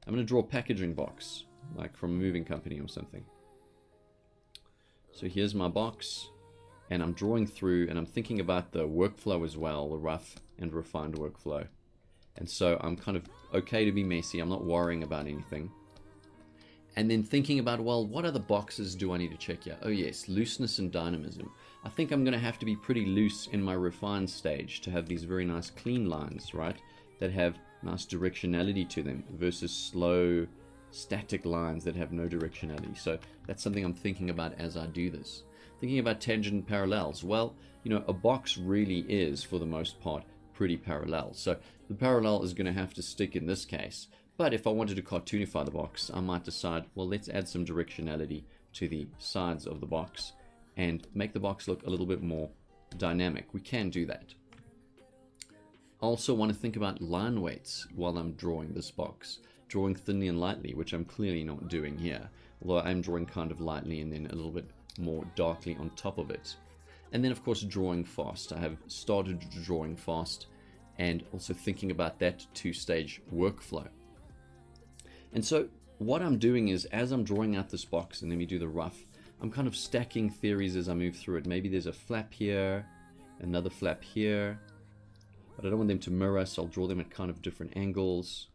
I'm going to draw a packaging box, like from a moving company or something. So here's my box, and I'm drawing through, and I'm thinking about the workflow as well, the rough and refined workflow. And so I'm kind of okay to be messy, I'm not worrying about anything. And then thinking about, well, what other boxes do I need to check here? Oh yes, looseness and dynamism. I think I'm going to have to be pretty loose in my refined stage to have these very nice clean lines, right? That have nice directionality to them versus slow, static lines that have no directionality. So that's something I'm thinking about as I do this. Thinking about tangent parallels. Well, you know, a box really is, for the most part, pretty parallel. So the parallel is going to have to stick in this case. But if I wanted to cartoonify the box, I might decide, well, let's add some directionality to the sides of the box and make the box look a little bit more dynamic. We can do that. I also want to think about line weights while I'm drawing this box. Drawing thinly and lightly, which I'm clearly not doing here. Although I'm drawing kind of lightly and then a little bit more darkly on top of it. And then of course drawing fast. I have started drawing fast and also thinking about that two-stage workflow. And so what I'm doing is, as I'm drawing out this box and then we do the rough, I'm kind of stacking theories as I move through it. Maybe there's a flap here, another flap here, but I don't want them to mirror, so I'll draw them at kind of different angles.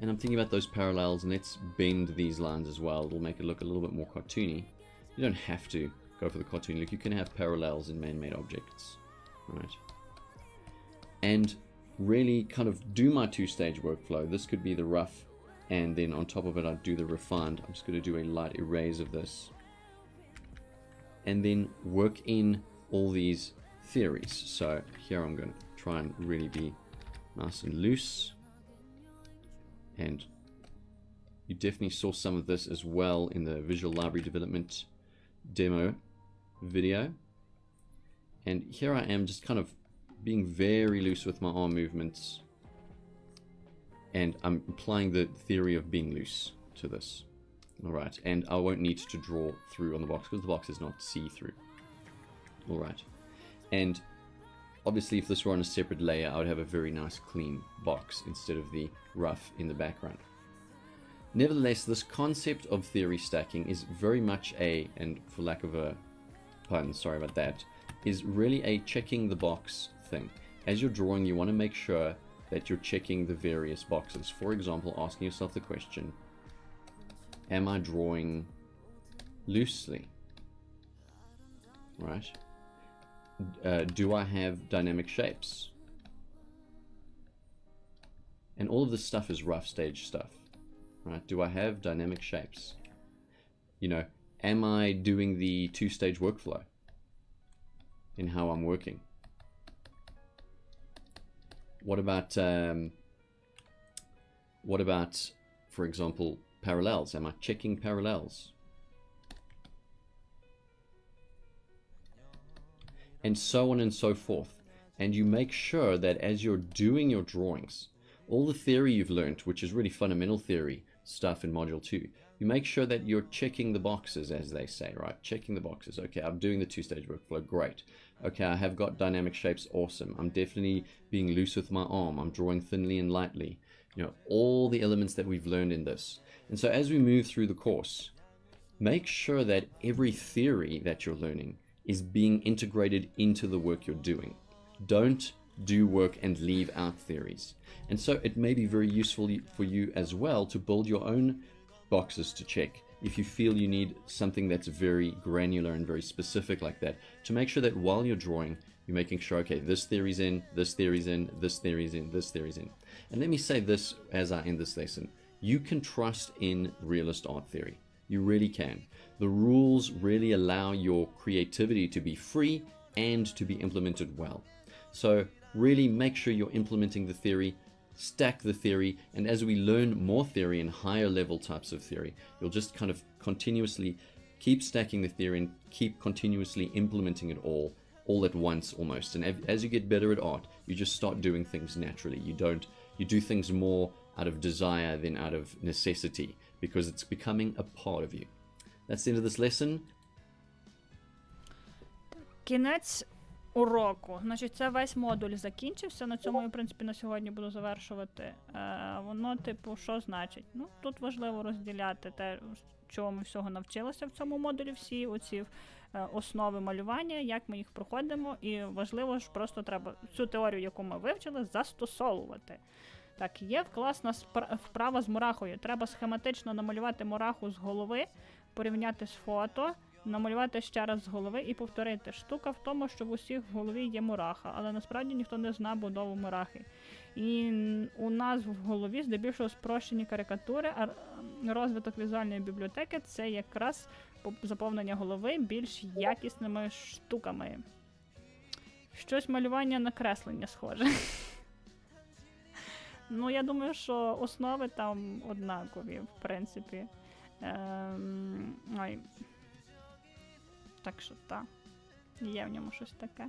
And I'm thinking about those parallels, and let's bend these lines as well. It'll make it look a little bit more cartoony. You don't have to go for the cartoon look. You can have parallels in man-made objects, right? And really kind of do my two-stage workflow. This could be the rough, and then on top of it I'd do the refined. I'm just going to do a light erase of this and then work in all these theories. So here I'm going to try and really be nice and loose, and you definitely saw some of this as well in the Visual Library Development demo video. And here I am just kind of being very loose with my arm movements, and I'm applying the theory of being loose to this. Alright, and I won't need to draw through on the box because the box is not see-through. Alright, and obviously if this were on a separate layer I would have a very nice clean box instead of the rough in the background. Nevertheless, this concept of theory stacking is very much a, and for lack of a pun, sorry about that, is really a checking the box thing. As you're drawing, you want to make sure that you're checking the various boxes. For example, asking yourself the question, am I drawing loosely? Right? Do I have dynamic shapes? And all of this stuff is rough stage stuff. Right? Do I have dynamic shapes? You know, am I doing the two-stage workflow in how I'm working? What about, for example, parallels? Am I checking parallels? And so on and so forth. And you make sure that as you're doing your drawings, all the theory you've learned, which is really fundamental theory stuff in Module 2, you make sure that you're checking the boxes, as they say, right? Checking the boxes. Okay, I'm doing the two-stage workflow. Great. Okay, I have got dynamic shapes. Awesome. I'm definitely being loose with my arm. I'm drawing thinly and lightly. You know, all the elements that we've learned in this. And so as we move through the course, make sure that every theory that you're learning is being integrated into the work you're doing. Don't do work and leave out theories. And so it may be very useful for you as well to build your own boxes to check if you feel you need something that's very granular and very specific like that, to make sure that while you're drawing, you're making sure, okay, this theory's in, this theory's in, this theory's in, this theory's in. And let me say this as I end this lesson. You can trust in realist art theory. You really can. The rules really allow your creativity to be free and to be implemented well. So really make sure you're implementing the theory, stack the theory, and as we learn more theory and higher level types of theory, you'll just kind of continuously keep stacking the theory and keep continuously implementing it all at once almost. And as you get better at art, you just start doing things naturally. You do things more out of desire than out of necessity, because it's becoming a part of you. That's the end of this lesson. Кінець уроку. Значить, це весь модуль закінчився. На цьому я, в принципі, на сьогодні буду завершувати. Воно, типу, що значить? Ну, тут важливо розділяти те, чого ми всього навчилися в цьому модулі, всі оці основи малювання, як ми їх проходимо, і важливо ж просто треба цю теорію, яку ми вивчили, застосовувати. Так, є класна вправа з мурахою. Треба схематично намалювати мураху з голови, порівняти з фото, намалювати ще раз з голови і повторити. Штука в тому, що в усіх в голові є мураха, але насправді ніхто не знає будову мурахи. І у нас в голові здебільшого спрощені карикатури, а розвиток візуальної бібліотеки – це якраз заповнення голови більш якісними штуками. Щось малювання на креслення схоже. Ну, я думаю, що основи там однакові, в принципі. Ой. Так що так. Є в ньому щось таке.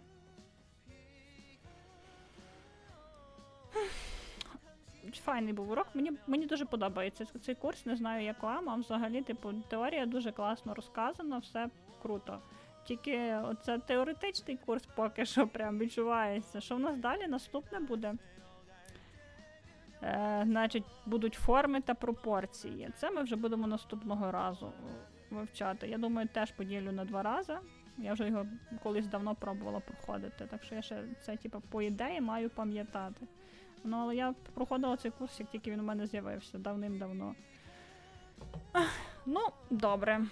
Файний був урок. Мені дуже подобається цей курс, не знаю як вам, а взагалі, типу, теорія дуже класно розказана, все круто. Тільки оце теоретичний курс поки що прям відчувається. Що в нас далі? Наступне буде? Значить, будуть форми та пропорції. Це ми вже будемо наступного разу вивчати. Я думаю, теж поділю на 2 рази. Я вже його колись давно пробувала проходити, так що я ще це, типу, по ідеї маю пам'ятати. Ну, але я проходила цей курс, як тільки він у мене з'явився, давним-давно. Ну, добре.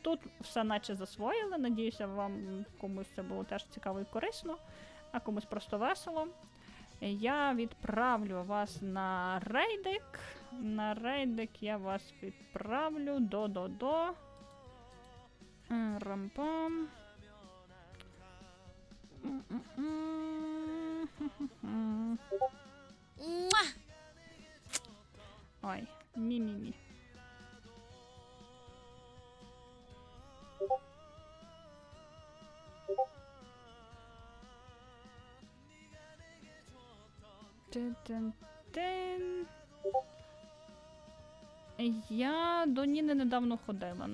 Тут все наче засвоїли. Надіюся, вам комусь це було теж цікаво і корисно, а комусь просто весело. Я відправлю вас на рейдик. На рейдик я вас відправлю до. Рампам. Ой, мі-мі-мі. Тин-тин-тин. Я до Ніни недавно ходила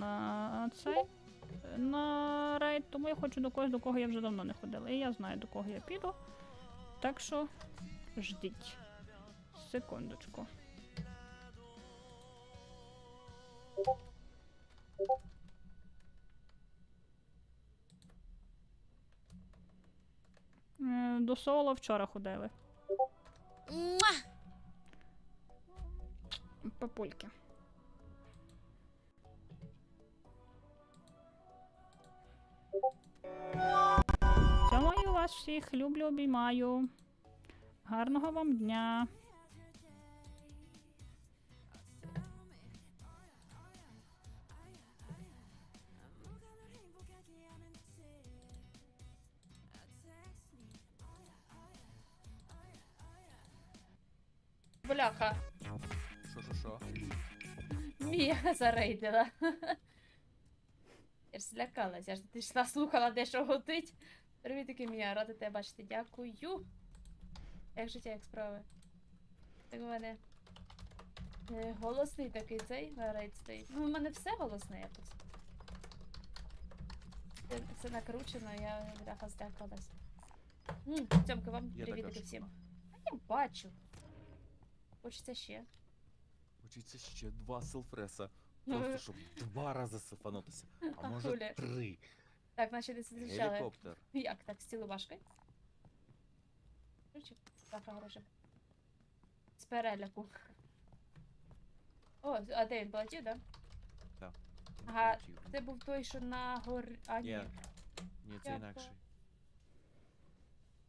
на рейд, тому я хочу до когось, до кого я вже давно не ходила. І я знаю, до кого я піду. Так що ждіть. Секундочку. До Соло вчора ходили. Папульки. Цьомаю вас всіх, люблю, обіймаю. Гарного вам дня. Бляха. Що? Мія зарейдила. Я ж злякалась, я ж ти ж слухала, де що готить. Привітики, Мія, рада тебе бачити, дякую. Як життя, як справи? Так у мене голосний такий цей рейд стоїть. Ну, у мене все голосне якось. Це накручено, я бляха злякалась. Тьомка, вам Я привітики така всім. А я бачу. Хочеться ще. Хочеться ще 2 селфреса. Просто, щоб 2 рази сифанутися. А може Хуля. 3. Так, наче десь зустрічали. Гелікоптер. Як так, з цілувашкою? Ключик? Так, хороше. З переляку. О, а де він полетів, да? Так. Ага, це був той, що на горі. А, ні. Ні, це Я інакший.